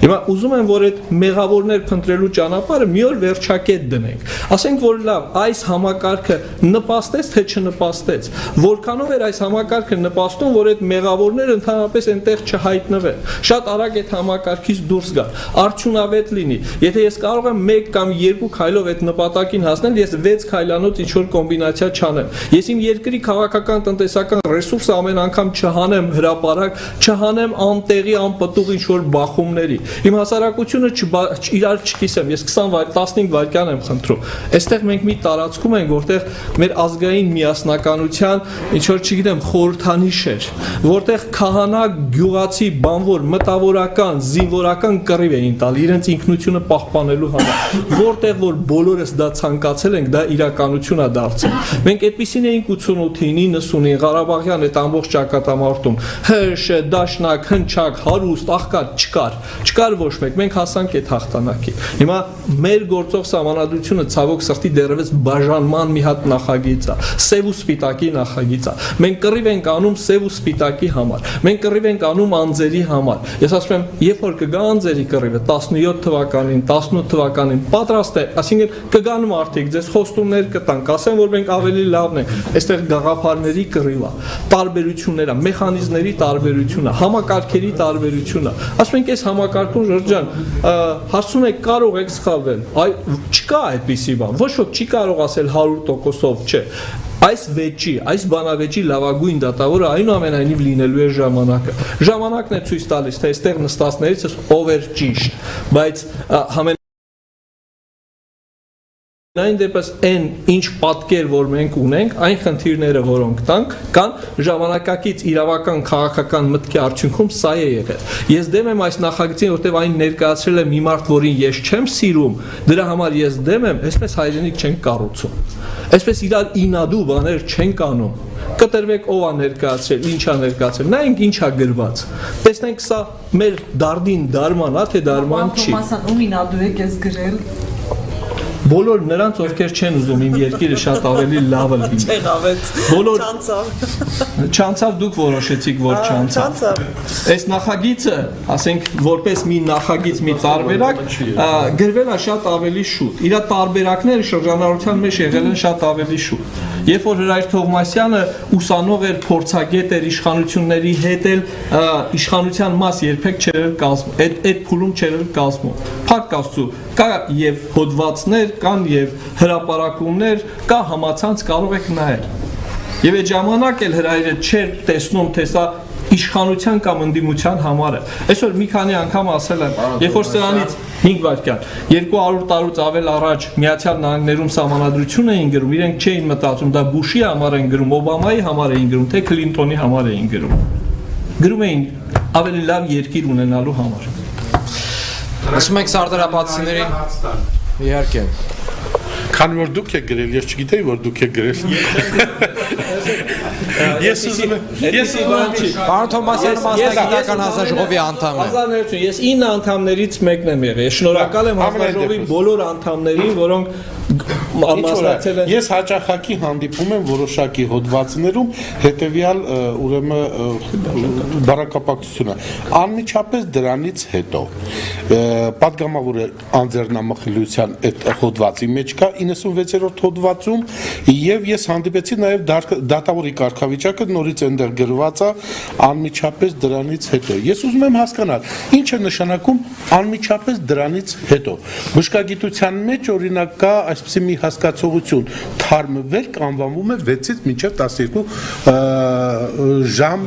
Հիմա ուզում եմ, որ այդ մեղավորներ փնտրելու ճանապարհը մի օր վերջակետ դնենք։ Ասենք, որ լավ, այս համակարգը նպաստեց թե չնպաստեց։ Որքանով էր այս համակարգը նպաստում, որ այդ մեղավորները ընդհանրապես այնտեղ չհայտնվեն։ Շատ արագ այդ համակարգից դուրս գա։ Արդյունավետ լինի։ Եթե ես կարող եմ 1 կամ 2 քայլով այդ նպատակին հասնել, ես 6 քայլանոց ինչ-որ կոմբինացիա չանեմ։ Ես իմ երկրի քաղաքական տնտեսական ռեսուրսը ամեն անգամ չհանեմ հրապարակ, չհանեմ անտեղի, անպտուղ ինչ-որ բախումների։ Իմ հասարակությունը իրար չկիսեմ, ես 15 վայրկյան եմ խնդրում։ Այստեղ մենք մի տարածքում ենք, որտեղ մեր ազգային միասնականության ինչ որ չգիտեմ խորհրդանիշ էր, որտեղ քահանա գյուղացի բանվոր մտավորական, զինվորական կռիվ էին տալ իրենց ինքնությունը պահպանելու համար, որտեղ որ բոլորս դա ցանկացել ենք, դա իրականություն է դարձել։ Մենք այդպեսին էինք 88-ին, 90-ին Ղարաբաղյան այդ ամբողջ ճակատամարտում, ՀՇ, դաշնակ, հնչակ, հարուստ, աղքատ չկար ոչ մեկ, մենք հասանք այդ հաղթանակի։ Հիմա մեր գործող սահմանադրությունը ցավոք սրտի դեռևս բաժանման մի հատ նախագիծ է, սև ու սպիտակի նախագիծ է։ Մենք կռիվ ենք անում սև ու սպիտակի համար։ Մենք կռիվ ենք անում անձերի համար։ Ես ասում եմ, երբ որ կգա անձերի կռիվը 17 թվականին, 18 թվականին պատրաստ է, այսինքն կգան մարդիկ, ձեզ խոստումներ կտանք, ասեն, որ մենք ավելի լավն ենք։ Այստեղ գաղափարների կռիվ է, տարբերություններ է, մեխանիզմների տարբերություն է, համակարգերի տարբերություն է։ Ասում ենք, այս համակարգում Ժորժան, հարցում եք կարող եք սխալվել։ Չկա այդպիսի բան։ Ոչ ոք չի կարող ասել 100%-ով, չէ։ Այս վեճի, այս բանավեճի լավագույն դատավորը այնուամենայնիվ լինելու է ժամանակը։ Ժամանակն է ցույց տալիս, թե այստեղ նստածներից ով էր ճիշտ, բայց Այն դեպս այն ինչ պատկեր, որ մենք ունենք, այն խնդիրները, որոնք տանք, կան ժամանակակից իրավական քաղաքական մտքի արդյունքում սա է եղել։ Ես դեմ եմ այս նախագծին, որտեղ այն ներկայացրել է մի մարդ, որին ես չեմ սիրում, դրա համար ես դեմ եմ, այսպես հայրենիք չենք կառուցում։ Այսպես իրար ինադու բաներ չենք անում։ Կտրվեք ով է ներկայացրել, ինչ է ներկայացրել, նայենք ինչ է գրված։ Տեսնենք սա մեր դարդին դարման է, թե դարման չի։
Ում ինադու եք ես գրել։
Բոլոր նրանց, ովքեր չեն ուզում իմ երկիրը շատ ավելի լավը լինի։
Չեղավեց։
Բոլոր
Չանցավ։
Չանցավ դուք որոշեցիք, որ չանցավ։ Այս նախագիծը, ասենք, որպես մի նախագիծ, մի տարբերակ, գրվել է շատ ավելի շուտ։ Իր տարբերակները շրջանառության մեջ եղել են շատ ավելի շուտ։ Երբ որ Հրայր Թովմասյանը ուսանող էր, փորձագետ էր իշխանությունների հետ էլ իշխանության մաս երբեք չէր կազմում, այդ փուլում չէր կազմում։ Փառք Աստծո, կա եւ հոդվածներ, կան եւ հրապարակումներ, կա համացանց, կարող եք նայել։ Եվ այդ ժամանակ էլ Հրայրը չէր տեսնում, թե սա իշխանության կամ ընդդիմության համար է։ Այսօր մի քանի անգամ ասել եմ, երբ որ սրանից 5 վայրկյան 200 տարուց ավել առաջ Միացյալ Նահանգներում սահմանադրություն էին գրում, իրենք չէին մտածում դա Բուշի համար են գրում, Օբամայի համար էին գրում, թե Քլինտոնի համար էին գրում։ Գրում էին ավելի լավ երկիր ունենալու համար։
Ասում եք սարդարապատցիներին իհարկե։
Քանի որ դուք եք գրել, ես չգիտեի, որ դուք եք գրել։ Ես ուզում եմ,
Պարոն Թոմասյանը մասնագիտական հանձնաժողովի անդամ է։
1990 ես 9 անդամներից մեկն եմ եղել։ Ես շնորհակալ եմ հանձնաժողովի բոլոր անդամներին, որոնք մասնակցել են։
Ես հաճախակի հանդիպում եմ որոշակի հոդվածներում հետեւյալ ուրեմն բարակապակցությունը։ Անմիջապես դրանից հետո պատգամավորը անձեռնամխելիության այդ հոդվածի մեջ կա 96-րդ հոդվածում եւ ես հանդիպեցի նաեւ դատավորի կարգավիճակը նորից այնտեղ գրված է անմիջապես դրանից հետո։ Ես ուզում եմ հասկանալ, ինչ է նշանակում անմիջապես դրանից հետո։ Բժշկագիտության մեջ օրինակ կա այսպիսի մի հասկացողություն, թարմը վերք անվանվում է 6-ից մինչև 12 ժամ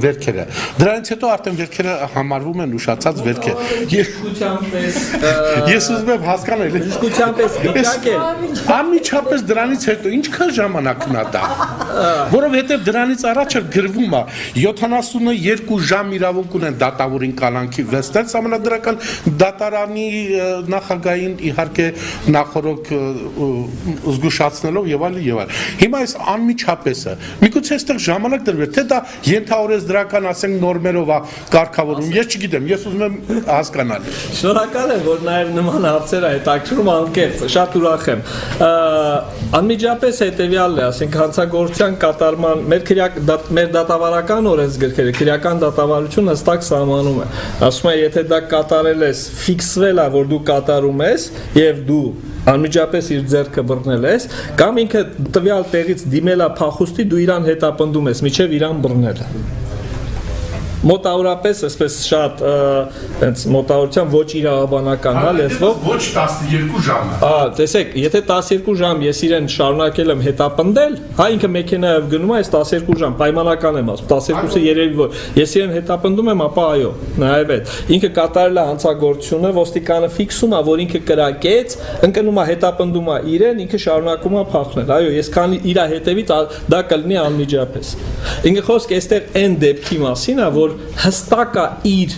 վերքերը։ Դրանից հետո արդեն վերքերը համարվում են ուշացած վերքեր։ Ես ուզում եմ հասկանալ, անմիջապես դրանից հետո ինչքան ժամանակն է դա, որովհետև դրանից առաջ գրվում է 72 ժամ իրավունք ունեն դատավորին կալանքի վստահել սահմանադրական դատարանի նախագահին իհարկե նախորոք զգուշացնելով եւ այլն եւ այլն։ Հիմա այս անմիջապեսը միգուցե այստեղ ժամանակ դրվեր, թե դա ենթաօրենսդրական ասենք նորմերով է կարգավորում, ես չգիտեմ, ես ուզում եմ հասկանալ։
Շնորհակալ եմ, որ նաև նման հարցեր է հետաքրքրում անկեղծ, շատ ուրախ եմ։ Անմիջապես հետևյալն է, ասենք հանցագործության կատարման մեր դատավարական օրենսգրքերը, քրեական դատավարությունը հստակ սահմանում է։ Ասում է, եթե դա կատարել ես, ֆիքսվել է, որ դու կատարում ես եւ դու անմիջապես իր ձեռքը բռնել ես, կամ ինքը տվյալ տեղից դիմել է փախուստի, դու իրան հետապնդում ես, միջև իրան բռնելը։ Մոտավորապես այսպես շատ հենց մոտավորության ոչ իրավաբանական հա լեզվով
ոչ 12 ժամ։
Տեսեք, եթե 12 ժամ ես իրեն շարունակել եմ հետապնդել, հա ինքը մեքենայով գնում է, այս 12 ժամ պայմանական եմ ասում, 12-ը երևի որ ես իրեն հետապնդում եմ, ապա այո, նաև այդ։ Ինքը կատարել է հանցագործությունը, ոստիկանը ֆիքսում է, որ ինքը կրակեց, ընկնում է հետապնդում է իրեն, ինքը շարունակում է փախնել։ Այո, ես քանի իր հետևից դա կլինի անմիջապես։ Ինքը խոսք այստեղ այն դեպքի մասին է, որ հստակ է իր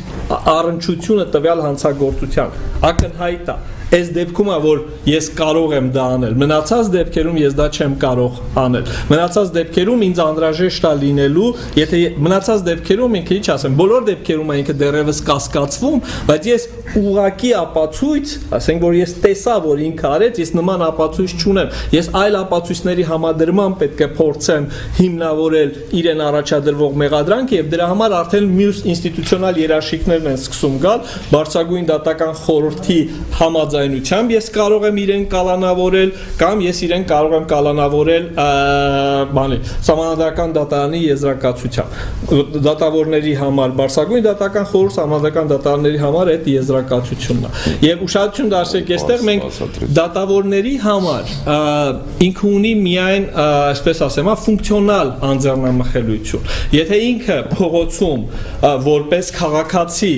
առնչությունը տվյալ հանցագործության ակնհայտ է այս դեպքում է որ ես կարող եմ դա անել մնացած դեպքերում ես դա չեմ կարող անել մնացած դեպքերում ինձ անհրաժեշտ է լինելու եթե մնացած դեպքերում ինքը ինչ ասեմ բոլոր դեպքերում է ինքը դեռևս կասկածվում բայց ես ուղակի ապացույց ասենք որ ես տեսա որ ինքը արեց ես նման ապացույց չունեմ ես այլ ապացույցների համադրման պետք է փորձեմ հիմնավորել իրեն առաջադրվող մեղադրանքը եւ դրա համար արդեն մյուս ինստիտուցիոնալ երաշխիքներն են սկսում գալ բարձրագույն դատական խորհրդի համաձայնությամբ ես կարող եմ իրեն կալանավորել կամ ես իրեն կարող եմ կալանավորել Սահմանադրական դատարանի եզրակացությամբ դատավորների համար բարձրագույն դատական խորհուրդ Սահմանադրական դատարանների համար այդ եզրակացությունն է եւ ուշադրություն դարձրեք այստեղ մենք դատավորների համար ինքը ունի միայն այսպես ասեմ ֆունկցիոնալ անձեռնամխելիություն եթե ինքը փողոցում որպես քաղաքացի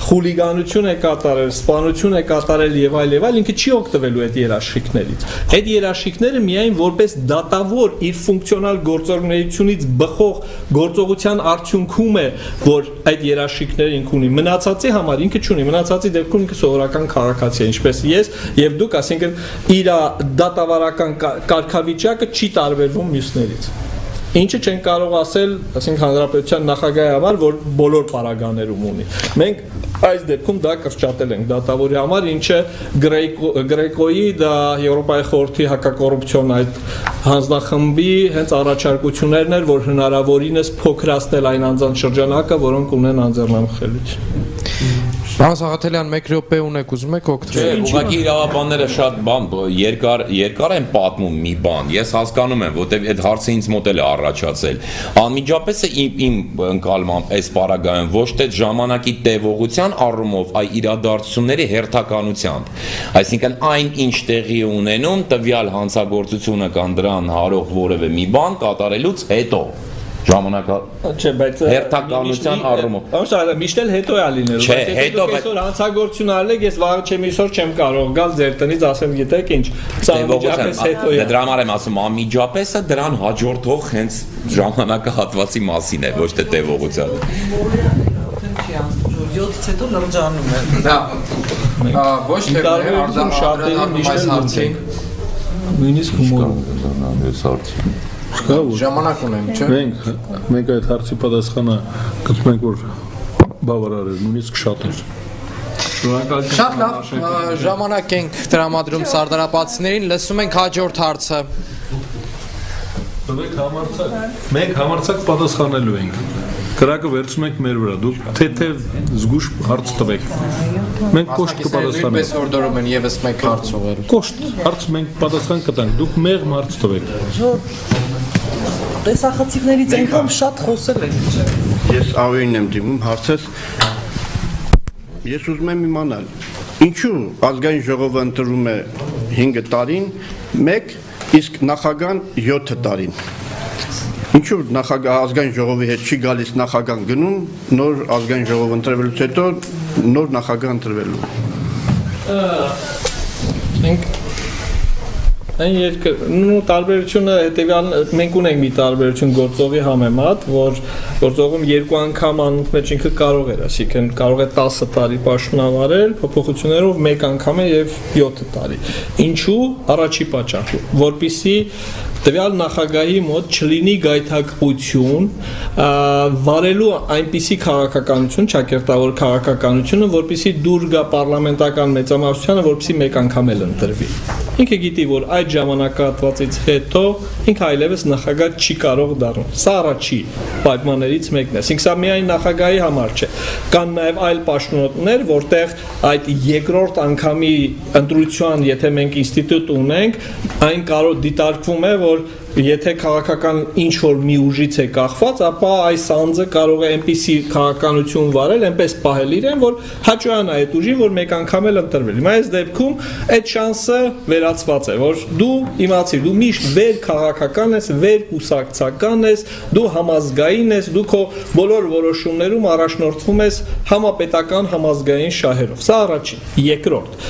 խուլիգանություն է կատարել սպանություն է կատարել եւ այլ ինքը չի օգտվելու այդ երաշխիքներից այդ երաշխիքները միայն որպես դատավոր իր ֆունկցիոնալ գործողությունից բխող գործողության արդյունքում է որ այդ երաշխիքները ինքը ունի մնացածի համար ինքը չունի մնացածի դեպքում ինքը սովորական քաղաքացի է ինչպես ես եւ դուք ասինքն իր դատավարական կարգավիճակը չի տարբերվում մյուսներից Ինչը չեն կարող ասել, ասենք հանրապետության նախագահի համար, որ բոլոր պարագաներում ունի։ Մենք այս դեպքում դա կրճատել ենք դատավորի համար, ինչը Գրեկոյի դա Եվրոպայի խորհրդի հակակոռուպցիոն այդ հանձնախմբի հենց առաջարկություններն էր, որ հնարավորինս փոքրացնել այն անձանց շրջանակը, որոնք ունեն անձեռնամխելիություն։
Պարոն Սաղաթելյան, 1 րոպե ունեք, ուզում եք օգտվել։
Ուղղակի իրավաբանները շատ երկար են պատմում մի բան։ Ես հասկանում եմ, որտեղ այդ հարցը ինձ մոտ էլ է առաջացել։ Անմիջապես է իմ ընկալմամբ այս պարագայում ոչ թե ժամանակի տևողության առումով, այլ իրադարձությունների հերթականությամբ։ Այսինքն այն ինչ տեղի ունենում տվյալ հանցագործությունը կամ դրան հարող որևէ մի բան կատարելուց հետո ժամանակա
չէ բայց
հերթականության առումով
Ոնց միշտ էլ հետո է լինելու
չէ հետո
բայց այսօր հանցագործություն արեք ես վաղը չեմ այսօր չեմ կարող գալ ձեր տնից ասեմ գիտեք ինչ անմիջապես հետո է
դրա համար եմ ասում անմիջապեսը դրան հաջորդող հենց ժամանակահատվածի մասին է ոչ թե տևողության
7-ից հետո լրջանում է
Դա ոչ թե
շատերի միշտ
հարցին
նույնիսկ հումոր
ժամանակ ունենք, չէ՞։
Մենք այդ հարցի պատասխանը գտնում ենք որ բավարար է, նույնիսկ շատ է։
Շատ լավ, ժամանակ ենք տրամադրում սարդարապատցիներին, լսում ենք հաջորդ հարցը։
Մենք համարձակ պատասխանելու ենք։ Կրակը վերցնում ենք մեր վրա, դուք թեթև զգուշ հարց տվեք։ Մենք կոշտ կպատասխանենք։
Պես օրդորում են եւս մեկ հարց ուղղել։
Կոշտ հարց մենք պատասխան կտանք, դուք մեղմ հարց տվեք։
Տեսախցիկներից այնքան շատ խոսել ենք
Ես ավելին եմ դիմում հարցես Ես ուզում եմ իմանալ ինչու ազգային ժողովը ընտրում է 5 տարին 1 իսկ նախագահան 7 տարին Ինչու ազգային ժողովի հետ չի գալիս նախագահան գնում նոր ազգային ժողով ընտրվելուց հետո նոր նախագահ ընտրվելու
Այն երկու տարբերությունը հետեւյալն մենք ունենք մի տարբերություն գործողի համեմատ, որ գործողում երկու անգամ անմիջ ինքը կարող էր, այսինքն կարող է 10 տարի պաշտոնավարել, փոփոխություններով մեկ անգամ է եւ 7 տարի։ Ինչու առաջի պատճառը, որpիսի տվյալ նախագահի մոտ չլինի գայթակղություն վարելու այնպիսի քաղաքականություն, ճակերտավոր քաղաքականությունը, որpիսի դուր գա պարլամենտական մեծամասնությանը, որpիսի մեկ անգամ էլ ընտրվի։ Ինքը գիտի, որ այդ ժամանակահատվածից հետո ինքը այլևս նախագահ չի կարող դառնալ։ Սա առաջի պայմաններից մեկն է։ Այսինքն սա միայն նախագահի համար չէ։ Կան նաև այլ պաշտոններ, որտեղ այդ երկրորդ անգամի ընտրության, եթե մենք ինստիտուտ ունենք, այն կարող դիտարկվում է, որ եթե քաղաքական ինչ որ մի ուժից է կախված, ապա այս անձը կարող է այնպիսի քաղաքականություն վարել, այնպես պահել իրեն, որ հաճոյանա այդ ուժին, որ մեկ անգամ էլ ընտրվել։ Հիմա այս դեպքում այդ շանսը վերացված է, որ դու իմացիր, դու միշտ վեր քաղաքական ես, վեր կուսակցական ես, դու համազգային ես, դու քո բոլոր որոշումներում առաջնորդվում ես համապետական համազգային շահերով։ Սա առաջին, երկրորդ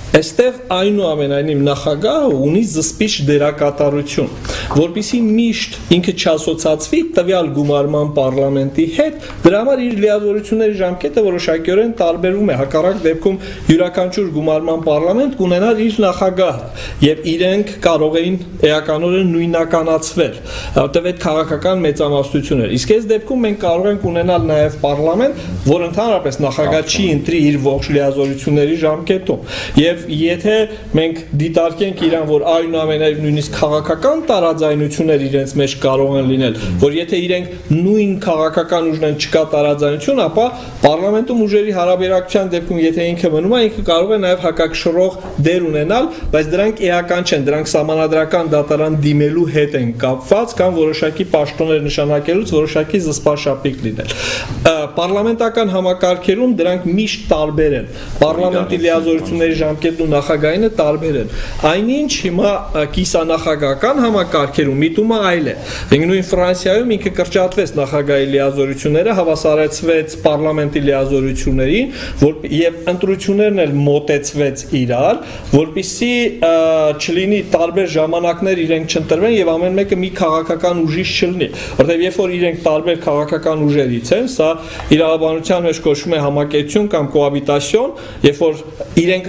Այստեղ այնուամենայնիվ նախագահը ունի զսպիչ դերակատարություն, որպեսզի միշտ ինքը չասոցացվի տվյալ գումարման պարլամենտի հետ, դրա համար իր լիազորությունների ժամկետը որոշակիորեն տարբերվում է, հակառակ դեպքում յուրաքանչյուր գումարման պարլամենտ կունենար իր նախագահը, եւ իրենք կարող էին էականորեն նույնականացվել, որտեղ այդ քաղաքական մեծամասնություն էր։ Իսկ այս դեպքում մենք կարող ենք ունենալ նաեւ պարլամենտ, որ ընդհանրապես նախագահ չի ընտրի իր ողջ լիազորությունների ժամկետում, եւ եթե մենք դիտարկենք իրան, որ այնուամենայնիվ նույնիսկ քաղաքական տարաձայնություններ իրենց մեջ կարող են լինել, որ եթե իրենք նույն քաղաքական ուժն են չկա տարաձայնություն, ապա պարլամենտում ուժերի հարաբերակցության դեպքում եթե ինքը մնում է, ինքը կարող է նաև հակակշռող դեր ունենալ, բայց դրանք էական չեն, դրանք սահմանադրական դատարան դիմելու հետ են կապված կամ որոշակի պաշտոններ նշանակելուց որոշակի զսպաշապիկ լինել։ Պարլամենտական համակարգերում դրանք միշտ տարբեր են։ Պարլամենտի լիազորությունների ժամկետն ու նախագահինը տարբեր են։ Այնինչ հիմա կիսանախագահական համակարգերում միտումը այլ է։ Նույն Ֆրանսիայում ինքը կրճատվեց նախագահի լիազորությունները, հավասարեցվեց պարլամենտի լիազորություններին, եւ ընտրություններն էլ մոտեցվեց իրար, որպեսզի չլինի տարբեր ժամանակներ իրենք չընտրվեն եւ ամեն մեկը մի քաղաքական ուժից չլինի, որտեղ երբ որ իրենք տարբեր քաղաքական ուժերից են, սա իրավաբանության մեջ կոչվում է համակեցություն կամ կոաբիտասիոն, երբ որ իրենք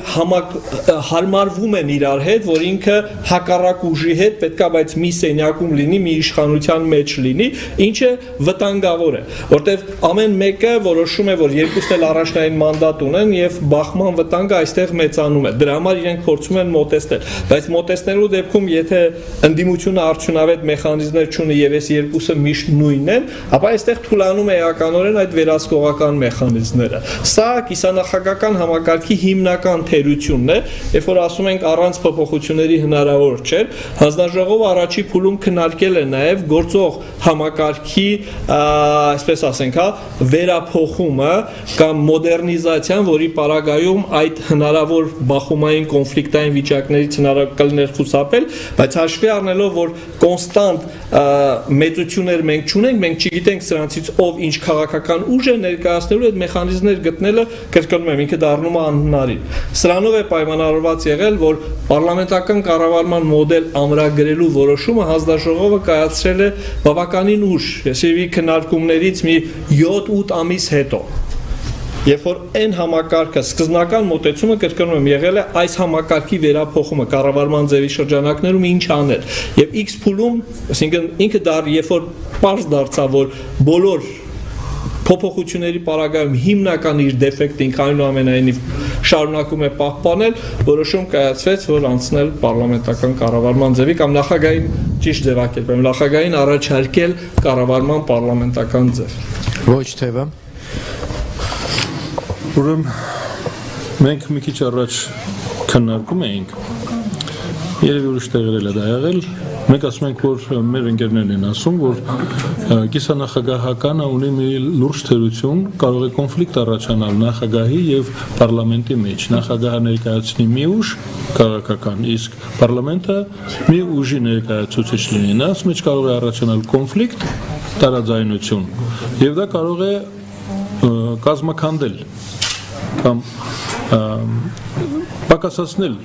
հարմարվում են իրար հետ, որ ինքը հակառակ ուժի հետ պետքա բայց մի սենյակում լինի, մի իշխանության մեջ լինի, ինչը վտանգավոր է, որտեղ ամեն մեկը որոշում է, որ երկուսն էլ առաջնային մանդատ ունեն եւ բախման վտանգը այստեղ մեծանում է։ Դրա համար իրենք փորձում են մոտեցնել, բայց մոտեցնելու դեպքում եթե ընդդիմությունը արդյունավետ մեխանիզմներ չունի եւ այս երկուսը միշտ նույնն են, ապա այստեղ թուլանում է էականորեն այդ վերահսկողական մեխանիզմները։ Սա կիսանախագահական համակարգի հիմնական թերությունն է, երբ որ ասում ենք առանց փոփոխությունների հնարավոր չէ, հանձնաժողովը առաջի փուլում քննարկել է նաև գործող համակարգի, այսպես ասենք, վերափոխումը կամ մոդեռնիզացիան, որի պարագայում այդ հնարավոր բախումային կոնֆլիկտային վիճակներից հնարավոր կլիներ խուսափել, բայց հաշվի առնելով, որ կոնստանտ մեծություններ մենք չունենք, մենք չգիտենք սրանցից ով ինչ քաղաքական ուժ է ներկայացնելու, այդ մեխանիզմներ գտնելը կրկնում եմ, ինքը դառնում է անհնարին։ Սրանով է պայմանավորված եղել, որ պարլամենտական կառավարման մոդել ամրագրելու որոշումը հանձնաժողովը կայացրել է բավականին ուշ, այսինքն քննարկումներից մի 7-8 ամիս հետո։ Երբ որ այն համակարգը սկզբնական մոտեցումը կրկնում եմ եղել է այս համակարգի վերափոխումը կառավարման ձևի շրջանակներում ինչ անել եւ X փուլում, այսինքն ինքը երբ որ պարզ դարձավ, որ բոլոր փոփոխությունների պարագայում հիմնական իր դեֆեկտը ինքը այնուամենայնիվ շարունակում է պահպանել, որոշում կայացվեց, որ անցնել պարլամենտական կառավարման ձևի կամ նախագահային ճիշտ ձևակերպել, նախագահային առաջարկել կառավարման պարլամենտական ձև։
Ոչ թեւը։
Ուրեմն մենք մի քիչ առաջ քննարկում էինք, երևի ուրիշ տեղեր էլ է դա եղել, մենք ասում ենք, որ մեր ընկերներն են ասում, որ կիսանախագահականը ունի մի լուրջ թերություն, կարող է կոնֆլիկտ առաջանալ նախագահի եւ պարլամենտի մեջ, նախագահը ներկայացնի մի ուժ քաղաքական, իսկ պարլամենտը մի ուժի ներկայացուցիչ լինի, նրանց մեջ կարող է առաջանալ կոնֆլիկտ, տարաձայնություն եւ դա կարող է կազմաքանդել կամ պակասացնել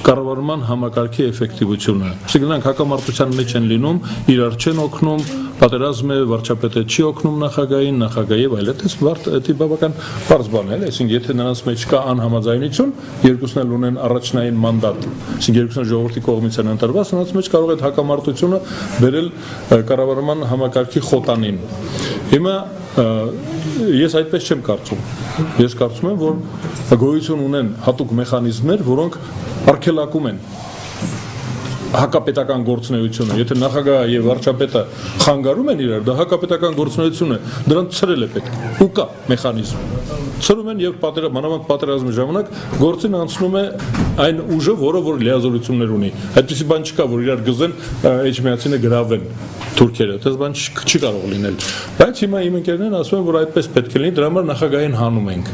կառավարման համակարգի էֆեկտիվությունը։ Այսինքն նրանք հակամարտության մեջ են լինում, իրար չեն օգնում, պատերազմ է, վարչապետը չի օգնում նախագահին, նախագահի եւ այլն։ Դա բավական բարձ բան է, այսինքն եթե նրանց մեջ կա անհամաձայնություն, երկուսն էլ ունեն առաջնային մանդատ, այսինքն երկուսն ժողովրդի կողմից են ընտրված, նրանց մեջ կարող է հակամարտությունը բերել կառավարման համակարգի խոտանին։ Հիմա ես այդպես չեմ կարծում։ Ես կարծում եմ, որ գոյություն ունեն հատուկ մեխանիզմներ, որոնք արգելակում են հակապետական գործունեություն է։ Եթե նախագահը եւ վարչապետը խանգարում են իրար, դա հակապետական գործունեություն է։ Դրան ցրել է պետք։ Ու կա մեխանիզմ։ Ցրում են եւ մանավանդ պատերազմի ժամանակ գործին անցնում է այն ուժը, որը որ լիազորություններ ունի։ Այդպեսի բան չկա, որ իրար գզեն Էջմիածինը գրավեն թուրքերը, դա բան չի կարող լինել։ Բայց հիմա իմ ընկերներն ասում են, որ այդպես պետք է լինի, դրա համար նախագահին հանում ենք,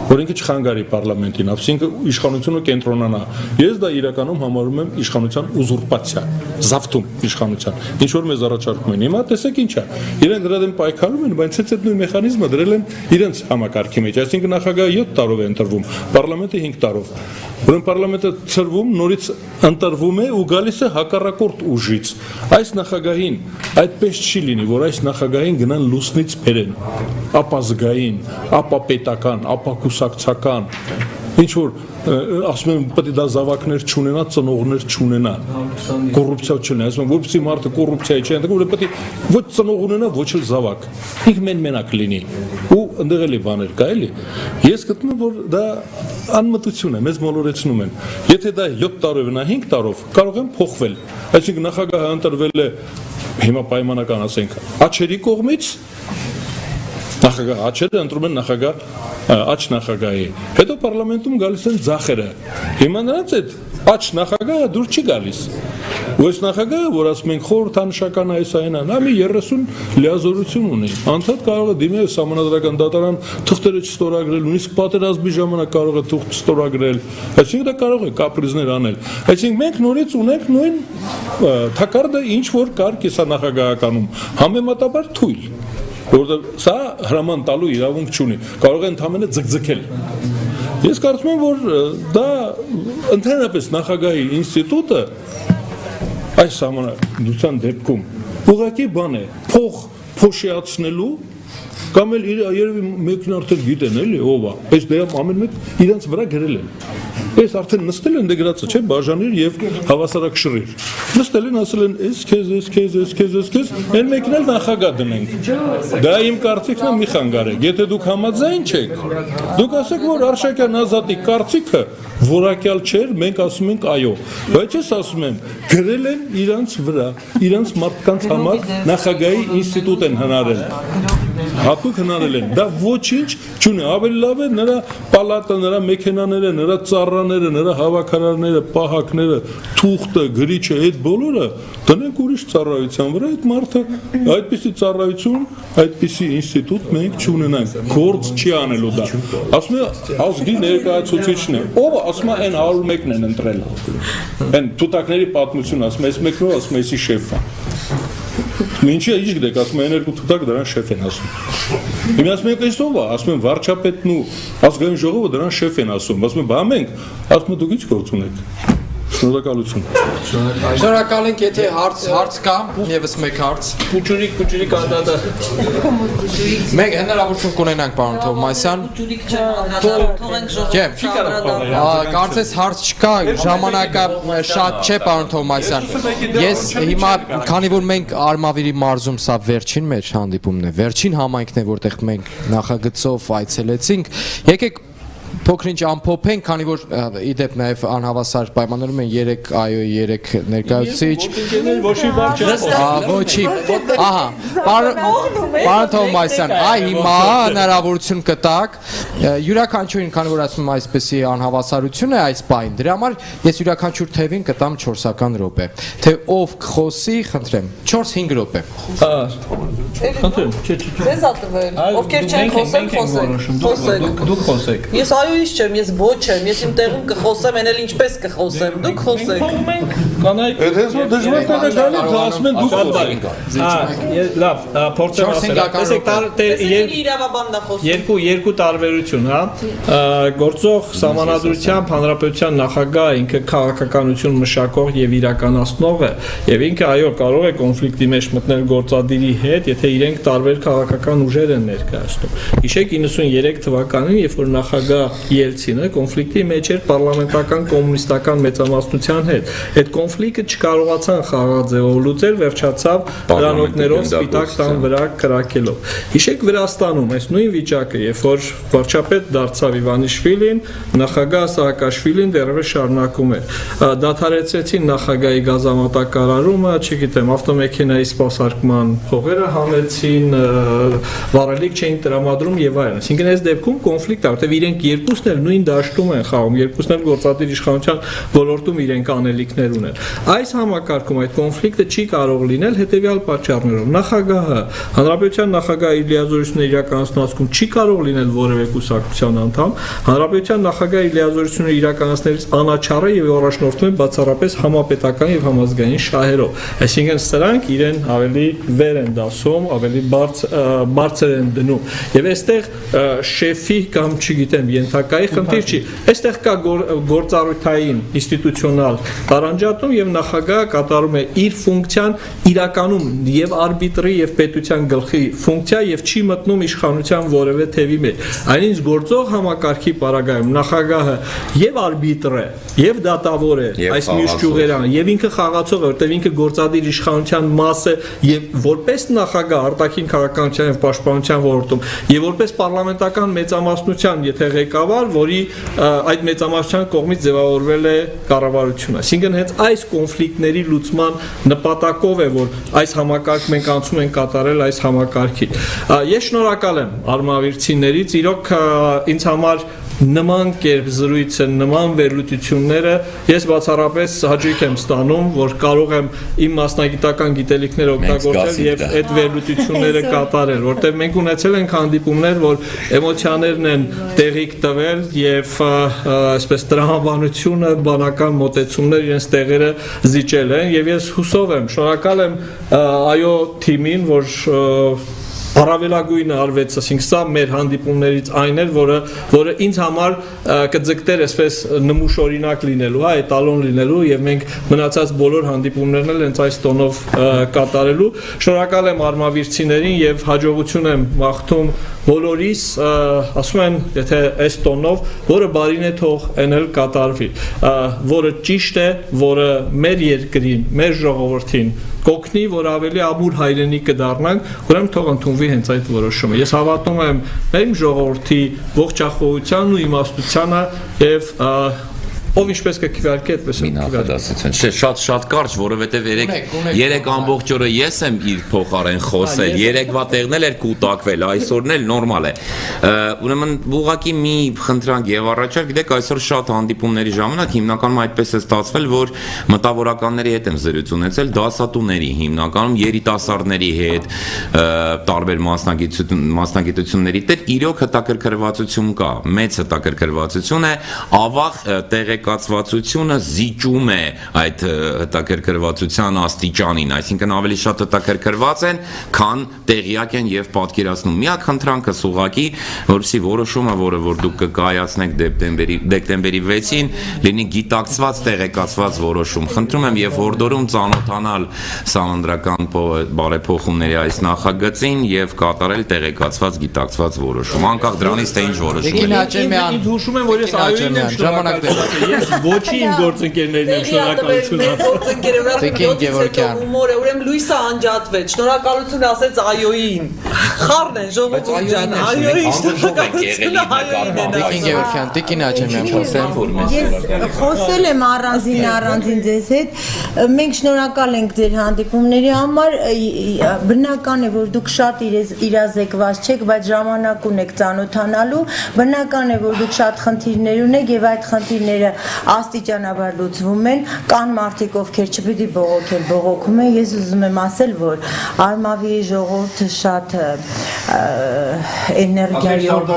որ ինքը չխանգարի պարլամենտին, ասինքն իշխանությունը կենտրոնանա։ Ես դա իրականում համարում եմ իշխանության ուզուրպացիա, զավթում իշխանության։ Ինչ որ մեզ առաջարկում են։ Հիմա տեսեք ինչ է։ Իրենք դրա դեմ պայքարում են, բայց հենց այդ նույն մեխանիզմը դրել են իրենց համակարգի մեջ, այսինքն նախագահը 7 տարով է ընտրվում, պարլամենտը 5 տարով։ Ուրեմն պարլամենտը ծրվում, նորից ընտրվում է ու գալիս է հակառակորդ ուժից։ Այս նախագահին այդպես չի լինի, որ այս նախագահին գնան լուսնից բերեն, ապա զգային, ապա պետական, ապա կուսակցական, ինչ որ ասում են պետք է դա զավակներ չունենա, ծնողներ չունենա, կոռուպցիա չունենա, ասում են որպեսզի մարդը կոռուպցիայի չի ընդգրկում, որ պետք է ոչ ծնող ունենա, ոչ էլ զավակ, ինքը մենակ լինի, ու ընդեղ էլի բաներ կա էլի։ Ես գտնում եմ, որ դա անմտություն է, մեզ մոլորեցնում են։ Եթե դա 7 տարով նա 5 տարով կարող են փոխվել, այսինքն նախագահը ընտրվել է հիմա պայմանական ասենք աչերի կողմից, նախագահ աչերը ընտրում են նախագահ աչ նախագահի, հետո պարլամենտում գալիս են ձախերը, հիմա նրանց այդ աչ նախագահը դուր չի գալիս, ու այս նախագահը, որ ասում ենք խորհրդանշական այս այն, նա մի 30 լիազորություն ունի, անդադ կարող է դիմել սահմանադրական դատարան թղթերը չստորագրել, նույնիսկ պատերազմի ժամանակ կարող է թուղթ ստորագրել, այսինքն դա կարող է կապրիզներ անել, այսինքն մենք նորից ունենք նույն թակարդը, ինչ որ կար կիսանախագահականում, համեմատաբար թույլ, որովհետև սա հրաման տալու իրավունք չունի, կարող է ընդհանրապես ձգձգել։ Ես կարծում եմ, որ դա ընդհանրապես նախագահի ինստիտուտը այս համանadrության դեպքում ուղղակի բան է, փող փոշիացնելու կամ էլ երևի մեկն արդեն գիտեն էլի ով է, այս դե ամեն մեկ իրենց վրա գրել են։ Ես արդեն նստել են դեգրացը, չէ, բաժանիր եւ հավասարակշռիր։ Նստել են, ասել են, քեզ, այն մեկն էլ նախագահ դնենք։ Դա իմ կարծիքն է, մի խանգարեք։ Եթե դուք համաձայն չեք, դուք ասեք, որ Արշակյան Ազատի կարծիքը որակյալ չէր, մենք ասում ենք այո։ Բայց ես ասում եմ, գրել են իրանց վրա, իրանց մարդկանց համար նախագահի ինստիտուտ են հնարել։ Հատուկ հնարել են, դա ոչինչ չունի, ավելի լավ է նրա պալատը, նրա մեքենաները, նրա ծառաները, նրա հավաքարարները, պահակները, թուղթը, գրիչը, այդ բոլորը դնենք ուրիշ ծառայության վրա, այդ մարդը այդպիսի ծառայություն, այդպիսի ինստիտուտ մենք չունենանք, գործ չի անելու դա։ Ասում է ազգի ներկայացուցիչն է, ով ասում է այն 101-ն են ընտրել։ Այն թութակների պատմություն ասում է, այս մեկն ով ասում է, էսի շեֆը։ Ինչի է, ինչ գիտեք, ասում է, այն երկու թութակ դրան շեֆ են ասում։ Հիմա ասում են, այս ով է, ասում են, վարչապետն ու ազգային ժողովը դրան շեֆ են ասում, ասում են, բա մենք, ասում են, դուք ինչ գործ ունեք։ Շնորհակալություն։
Շնորհակալ ենք, եթե հարց կա, եւս մեկ հարց։
Փուչուրիկ անդադա։
Մենք հնարավորություն կունենանք, պարոն Թովմասյան։ Կարծես հարց չկա, ժամանակը շատ չէ, պարոն Թովմասյան։ Ես հիմա, քանի որ մենք Արմավիրի մարզում սա վերջին մեր հանդիպումն է, վերջին համայնքն է, որտեղ մենք նախագծով այցելեցինք, եկեք փոքրինչ ամփոփենք, քանի որ իդեպ նաև անհավասար պայմաններում են 3 այո 3 ներկայացուցիչ։ Ոչի, ահա, պարոն Թովմասյան, հիմա հնարավորություն կտակ յուրաքանչյուրին, քանի որ ասում եմ այսպեսի անհավասարություն է այս բային, դրա համար ես յուրաքանչյուր թևին կտամ 4-ական րոպե, թե ով կխոսի, խնդրեմ, 4-5 րոպե։
Խնդրեմ, չէ։
Ձեզ ատվել, ովքեր չեն խոսել, խոսեք։
Դուք խոսեք։
Ես այոից չեմ, ես ոչ եմ, ես իմ տեղում կխոսեմ, այն էլ ինչպես կխոսեմ, դուք խոսեք։
Կանայք,
Այդպես որ դժվար է գալի, դա ասում են դուք խոսեք։
Լավ, փորձեմ ասել։ Տեսեք,
իրավաբանն է խոսում։
երկու տարբերություն, հա։ Գործող Սահմանադրությամբ Հանրապետության նախագահը ինքը քաղաքականություն մշակող եւ իրականացնող է, եւ ինքը այո կարող է կոնֆլիկտի մեջ մտնել գործադիրի հետ, եթե իրենք տարբեր քաղաքական ուժեր են ներկայացնում։ Հիշեք 93 թվականին, երբ որ նախագահ Ելցինը կոնֆլիկտի մեջ էր պարլամենտական կոմունիստական մեծամասնության հետ։ Այդ կոնֆլիկտը չկարողացան խաղաղ ձևով լուծել, վերջացավ դրանոկներով սպիտակ տան վրա կրակելով։ Հիշեք Վրաստանում այս նույն վիճակը, երբ որ վարչապետ դարձավ Իվանիշվիլին, նախագահ Սաակաշվիլին դեռևս շարունակում էր։ Դադարեցրեցին նախագահի գազամատակարարումը, չգիտեմ, ավտոմեքենայի սպասարկման փողերը հանեցին, վարելիք չէին տրամադրում եւ այլն։ Այսինքն այս դեպքում կոնֆլիկտ է, որտեղ իրենք երկուսն էլ նույն դաշտում են խաղում, երկուսն էլ գործադիր իշխանության ոլորտում իրենք անելիքներ ունեն։ Այս համակարգում այդ կոնֆլիկտը չի կարող լինել հետեւյալ պատճառներով։ Նախագահը, հանրապետության նախագահ Իլիա Զորությունների իրականացնածքում չի կարող լինել որևէ կուսակցության անդամ, հանրապետության նախագահ Իլիա Զորությունների իրականացնելիս անաչառ է եւ առաջնորդվում է բացառապես համապետական եւ համազգային շահերով։ Այսինքն սրանք իրեն ավելի վեր են դասում, ավելի բարձր են դնում։ Եվ այստեղ շեֆի կամ չգիտեմ, ենթակայի խնդիր չի։ Այստեղ կա գործառույթային ինստիտուցիոնալ տարանջատում եւ նախագահը կատարում է իր ֆունկցիան իրականում եւ արբիտրի եւ պետության գլխի ֆունկցիա եւ չի մտնում իշխանության որևէ թևի մեջ։ Այնինչ գործող համակարգի պարագայում նախագահը եւ արբիտր է, եւ դատավոր է, այս մյուս ճյուղերան, եւ ինքը խաղացող է, որտեղ ինքը գործադիր իշխանության մաս է եւ որպես նախագահ արտաքին քաղաքականության եւ պաշտպանության ոլորտում եւ որպես պարլամենտական մեծամասնության, եթե ղեկավար, որի այդ մեծամասնության կողմից ձևավորվել է կառավարությունը։ Այսինքն հենց այս կոնֆլիկտների լուծման նպատակով է, որ այս համակարգ մենք անցում ենք կատարել այս համակարգին։ Ես շնորհակալ եմ արմավիրցիներից, իրոք ինձ համար նման կերպ զրույցը, նման վերլուծությունները ես բացառապես հաճույք եմ ստանում, որ կարող եմ իմ մասնագիտական գիտելիքները օգտագործել եւ այդ վերլուծությունները կատարել, որտեղ մենք ունեցել ենք հանդիպումներ, որ էմոցիաներն են տեղիք տվել եւ այսպես տրամաբանությունը, բանական մոտեցումներ իրենց տեղերը զիջել են եւ ես հուսով եմ, շնորհակալ եմ այո թիմին, որ առավելագույնը արվեց, ասենք սա մեր հանդիպումներից այն էր, որը ինձ համար կձգտեր այսպես նմուշօրինակ լինելու, հա, էտալոն լինելու եւ մենք մնացած բոլոր հանդիպումներն էլ հենց այս տոնով կատարելու։ Շնորհակալ եմ արմավիրցիներին եւ հաջողություն եմ մաղթում բոլորիս, ասում են, եթե այս տոնով, որը բարին է թող էնել կատարվի, որը ճիշտ է, որը մեր երկրին, մեր ժողովրդին կօգնի, որ ավելի ամուր հայրենի կդառնանք, ուրեմն թող ընդունվի հենց այդ որոշումը։ Ես հավատում եմ մեր ժողովրդի ողջախոհությանն ու իմաստությանը եւ ով ինչպես կքվարկի, այդպես է
նախադասություն։ Շատ կարճ, որովհետև երեք ամբողջ օրը ես եմ իր փոխարեն խոսել, երեկվա տեղն էլ էր կուտակվել, այսօրն էլ նորմալ է։ Ուրեմն ուղղակի մի խնդրանք եւ առաջարկ, գիտեք, այսօր շատ հանդիպումների ժամանակ հիմնականում այդպես է ստացվել, որ մտավորականների հետ եմ զրույց ունեցել, դասատուների, հիմնականում երիտասարդների հետ, տարբեր մասնագիտությունների հետ, իրոք հետաքրքրվածություն կա, մեծ հետաքրքրվածություն է, ավաղ տեղեկացվածությունը զիջում է այդ հետաքրքրվածության աստիճանին, այսինքն ավելի շատ հետաքրքրված են, քան տեղյակ են եւ պատկերացնում։ Միակ խնդրանքս ուղղակի, որպեսզի որոշումը, որը որ դուք կկայացնեք դեկտեմբերի 6-ին, լինի գիտակցված, տեղեկացված որոշում։ Խնդրում եմ եւ հորդորում ծանոթանալ սահմանադրական բարեփոխումների այս նախագծին եւ կատարել տեղեկացված, գիտակցված որոշում, անկախ դրանից թե ինչ որոշում է։
Ինձ հուշում եմ, որ ես այոյին եմ
ժամանակ
ես ոչի իմ գործընկերներին եմ շնորհակալություն
ասում։ Ուրեմն լույսը անջատվեց։ Շնորհակալություն ասեց այոյին։ Խառն են ժողովուրդ ջան, այոյին շնորհակալություն։
Տիկին Աջեմյան խոսեմ։
Ես խոսել եմ առանձին ձեզ հետ։ Մենք շնորհակալ ենք ձեր հանդիպումների համար։ Բնական է, որ դուք շատ իրազեկված չեք, բայց ժամանակ ունեք ծանոթանալու։ Բնական է, որ դուք շատ խնդիրներ ունեք եւ այդ խնդիրները աստիճանաբար լուծվում են, կան մարդիկ, ովքեր չպիտի բողոքեն, բողոքում են։ Ես ուզում եմ ասել, որ Արմավի ժողովուրդը շատ էներգիայով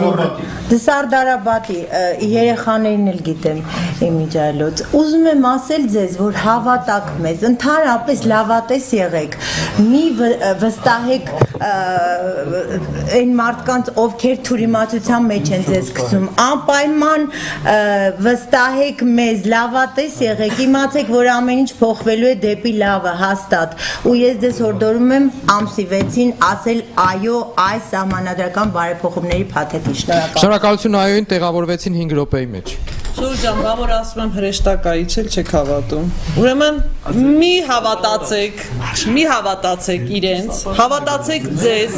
Սարդարաբադի երեխաներին էլ գիտեմ իմիջայլոց։ Ուզում եմ ասել ձեզ, որ հավատաք մեզ, ընդհանրապես լավատես եղեք, մի վստահեք այն մարդկանց, ովքեր թուրիմացության մեջ են ձեզ գցում, անպայման վստահեք մեզ, լավատես եղեք, իմացեք, որ ամեն ինչ փոխվելու է դեպի լավը, հաստատ, ու ես ձեզ հորդորում եմ ամսի 6-ին ասել այո այս սահմանադրական բարեփոխումների փաթեթին։
Շնորհակալություն այոին տեղավորվեցին 5 րոպեի մեջ։
Շուրջան, բա որ ասում եմ հրեշտակայից էլ չեք հավատում։ Ուրեմն մի հավատացեք իրենց, հավատացեք ձեզ,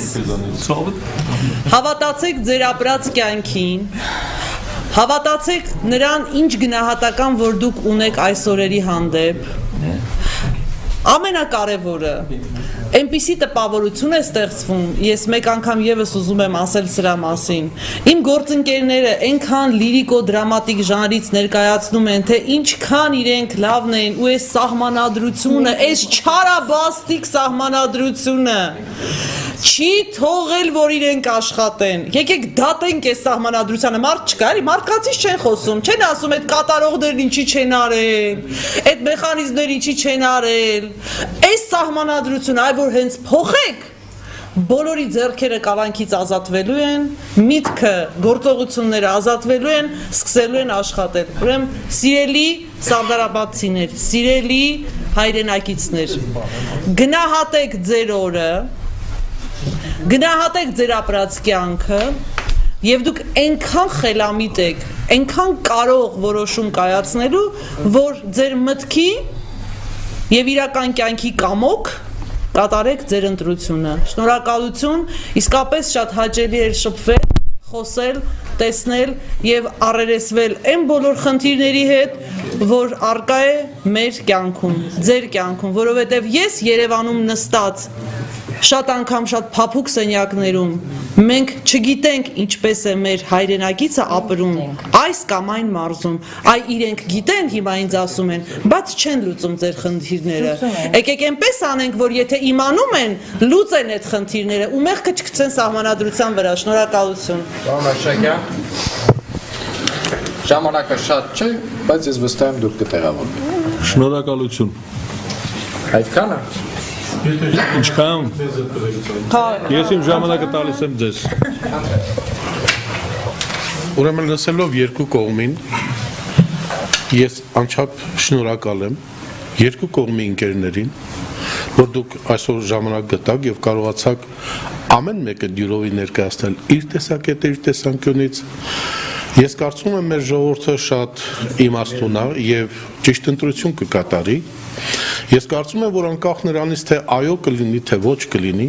հավատացեք ձեր ապրած կյանքին, հավատացեք նրան ինչ գնահատական, որ դուք ունեք այս օրերի հանդեպ։ Ամենակարևորը, այնպիսի տպավորություն է ստեղծվում, ես մեկ անգամ եւս ուզում եմ ասել սրա մասին։ Իմ գործընկերները այնքան լիրիկո-դրամատիկ ժանրից ներկայացնում են, թե ինչքան իրենք լավն են, ու այս սահմանադրությունը, այս չարաբաստիկ սահմանադրությունը չի թողել, որ իրենք աշխատեն։ Եկեք դատենք այս սահմանադրությանը, մարդ չկա, էլի մարդկանցից չեն խոսում, չեն ասում այդ կատարողներն ինչի չեն արել, այդ մեխանիզմները ինչի չեն արել։ Այս սահմանադրությունը, այ որ հենց փոխեք, բոլորի ձեռքերը կալանքից ազատվելու են, միտքը, գործողությունները ազատվելու են, սկսելու են աշխատել։ Ուրեմն, սիրելի սարդարապետցիներ, սիրելի հայրենակիցներ, գնահատեք ձեր օրը, գնահատեք ձեր ապրած կյանքը, եւ դուք այնքան խելամիտ եք, այնքան կարող որոշում կայացնելու, որ ձեր մտքի եւ իրական կյանքի կամոք կատարեք ձեր ընտրությունը։ Շնորհակալություն, իսկապես շատ հաճելի էր շփվել, խոսել, տեսնել եւ առերեսվել այն բոլոր խնդիրների հետ, որ արկա է մեր կյանքում, ձեր կյանքում, որովհետեւ ես Երևանում նստած շատ անգամ շատ փափուկ սենյակներում մենք չգիտենք ինչպես է մեր հայրենակիցը ապրում այս կամ այն մարզում, այ իրենք գիտեն, հիմա ինձ ասում են, բայց չեն լուծում ձեր խնդիրները։ Եկեք այնպես անենք, որ եթե իմանում են, լուծեն այդ խնդիրները ու մեղքը չգցեն սահմանադրության վրա։ Շնորհակալություն։
Պարոն Աշակյան, ժամանակը շատ չէ, բայց ես վստահ եմ դուք կտեղավորվեք։
Շնորհակալություն։
Այդքանը։
Ինչքան։ Ես իմ ժամանակը տալիս եմ ձեզ։
Ուրեմն լսելով երկու կողմին, ես անչափ շնորհակալ եմ երկու կողմի ընկերներին, որ դուք այսօր ժամանակ գտաք եւ կարողացաք ամեն մեկը դյուրովի ներկայացնել իր տեսակետը, իր տեսանկյունից։ Ես կարծում եմ մեր ժողովուրդը շատ իմաստուն է եւ ճիշտ ընտրություն կկատարի։ Ես կարծում եմ, որ անկախ նրանից թե այո կլինի, թե ոչ կլինի,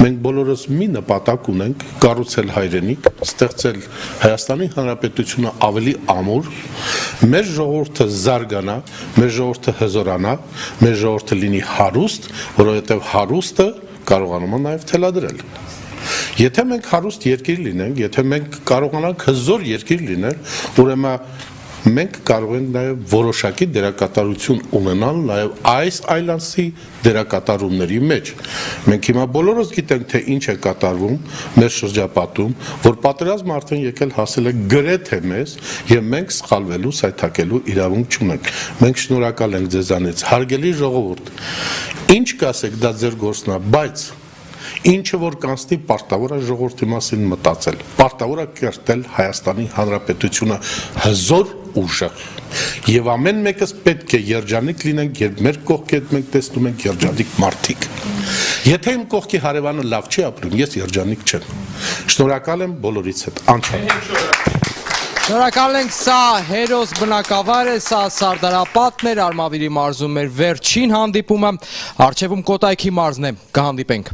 մենք բոլորս մի նպատակ ունենք՝ կառուցել հայրենիք, ստեղծել Հայաստանի Հանրապետությունը ավելի ամուր, մեր ժողովուրդը զարգանա, մեր ժողովուրդը հզորանա, մեր ժողովուրդը լինի հարուստ, որովհետև հարուստը կարողանում է նաև թելադրել։ Եթե մենք հարուստ երկիր լինենք, եթե մենք կարողանանք հզոր երկիր լինել, ուրեմն մենք կարող ենք նաև որոշակի դերակատարություն ունենալ նաև այս այլանդի դերակատարումների մեջ։ Մենք հիմա բոլորս գիտենք, թե ինչ է կատարվում մեր շրջապատում, որ պատերազմը արդեն եկել հասել է գրեթե մեզ եւ մենք սխալվելու, սայթակելու իրավունք չունենք։ Մենք շնորհակալ ենք ձեզանից, հարգելի ժողովուրդ։ Ինչ կասեք, դա ձեր գործն է, բայց ինչը որ կանցնի պարտավոր է ժողովրդի մասին մտածել, պարտավոր է կերտել Հայաստանի Հանրապետությունը հզոր ուժեղ եւ ամեն մեկս պետք է երջանիկ լինենք, երբ մեր կողքին մենք տեսնում ենք երջանիկ մարդիկ։ Եթե իմ կողքի հարևանը լավ չի ապրում, ես երջանիկ չեմ։ Շնորհակալ եմ բոլորից հետ, անչափ։
Շնորհակալ ենք, սա հերոս բնակավայր է, սա Սարդարապատն էր, Արմավիրի մարզում մեր վերջին հանդիպումը, առջևում Կոտայքի մարզն է, կհանդիպենք։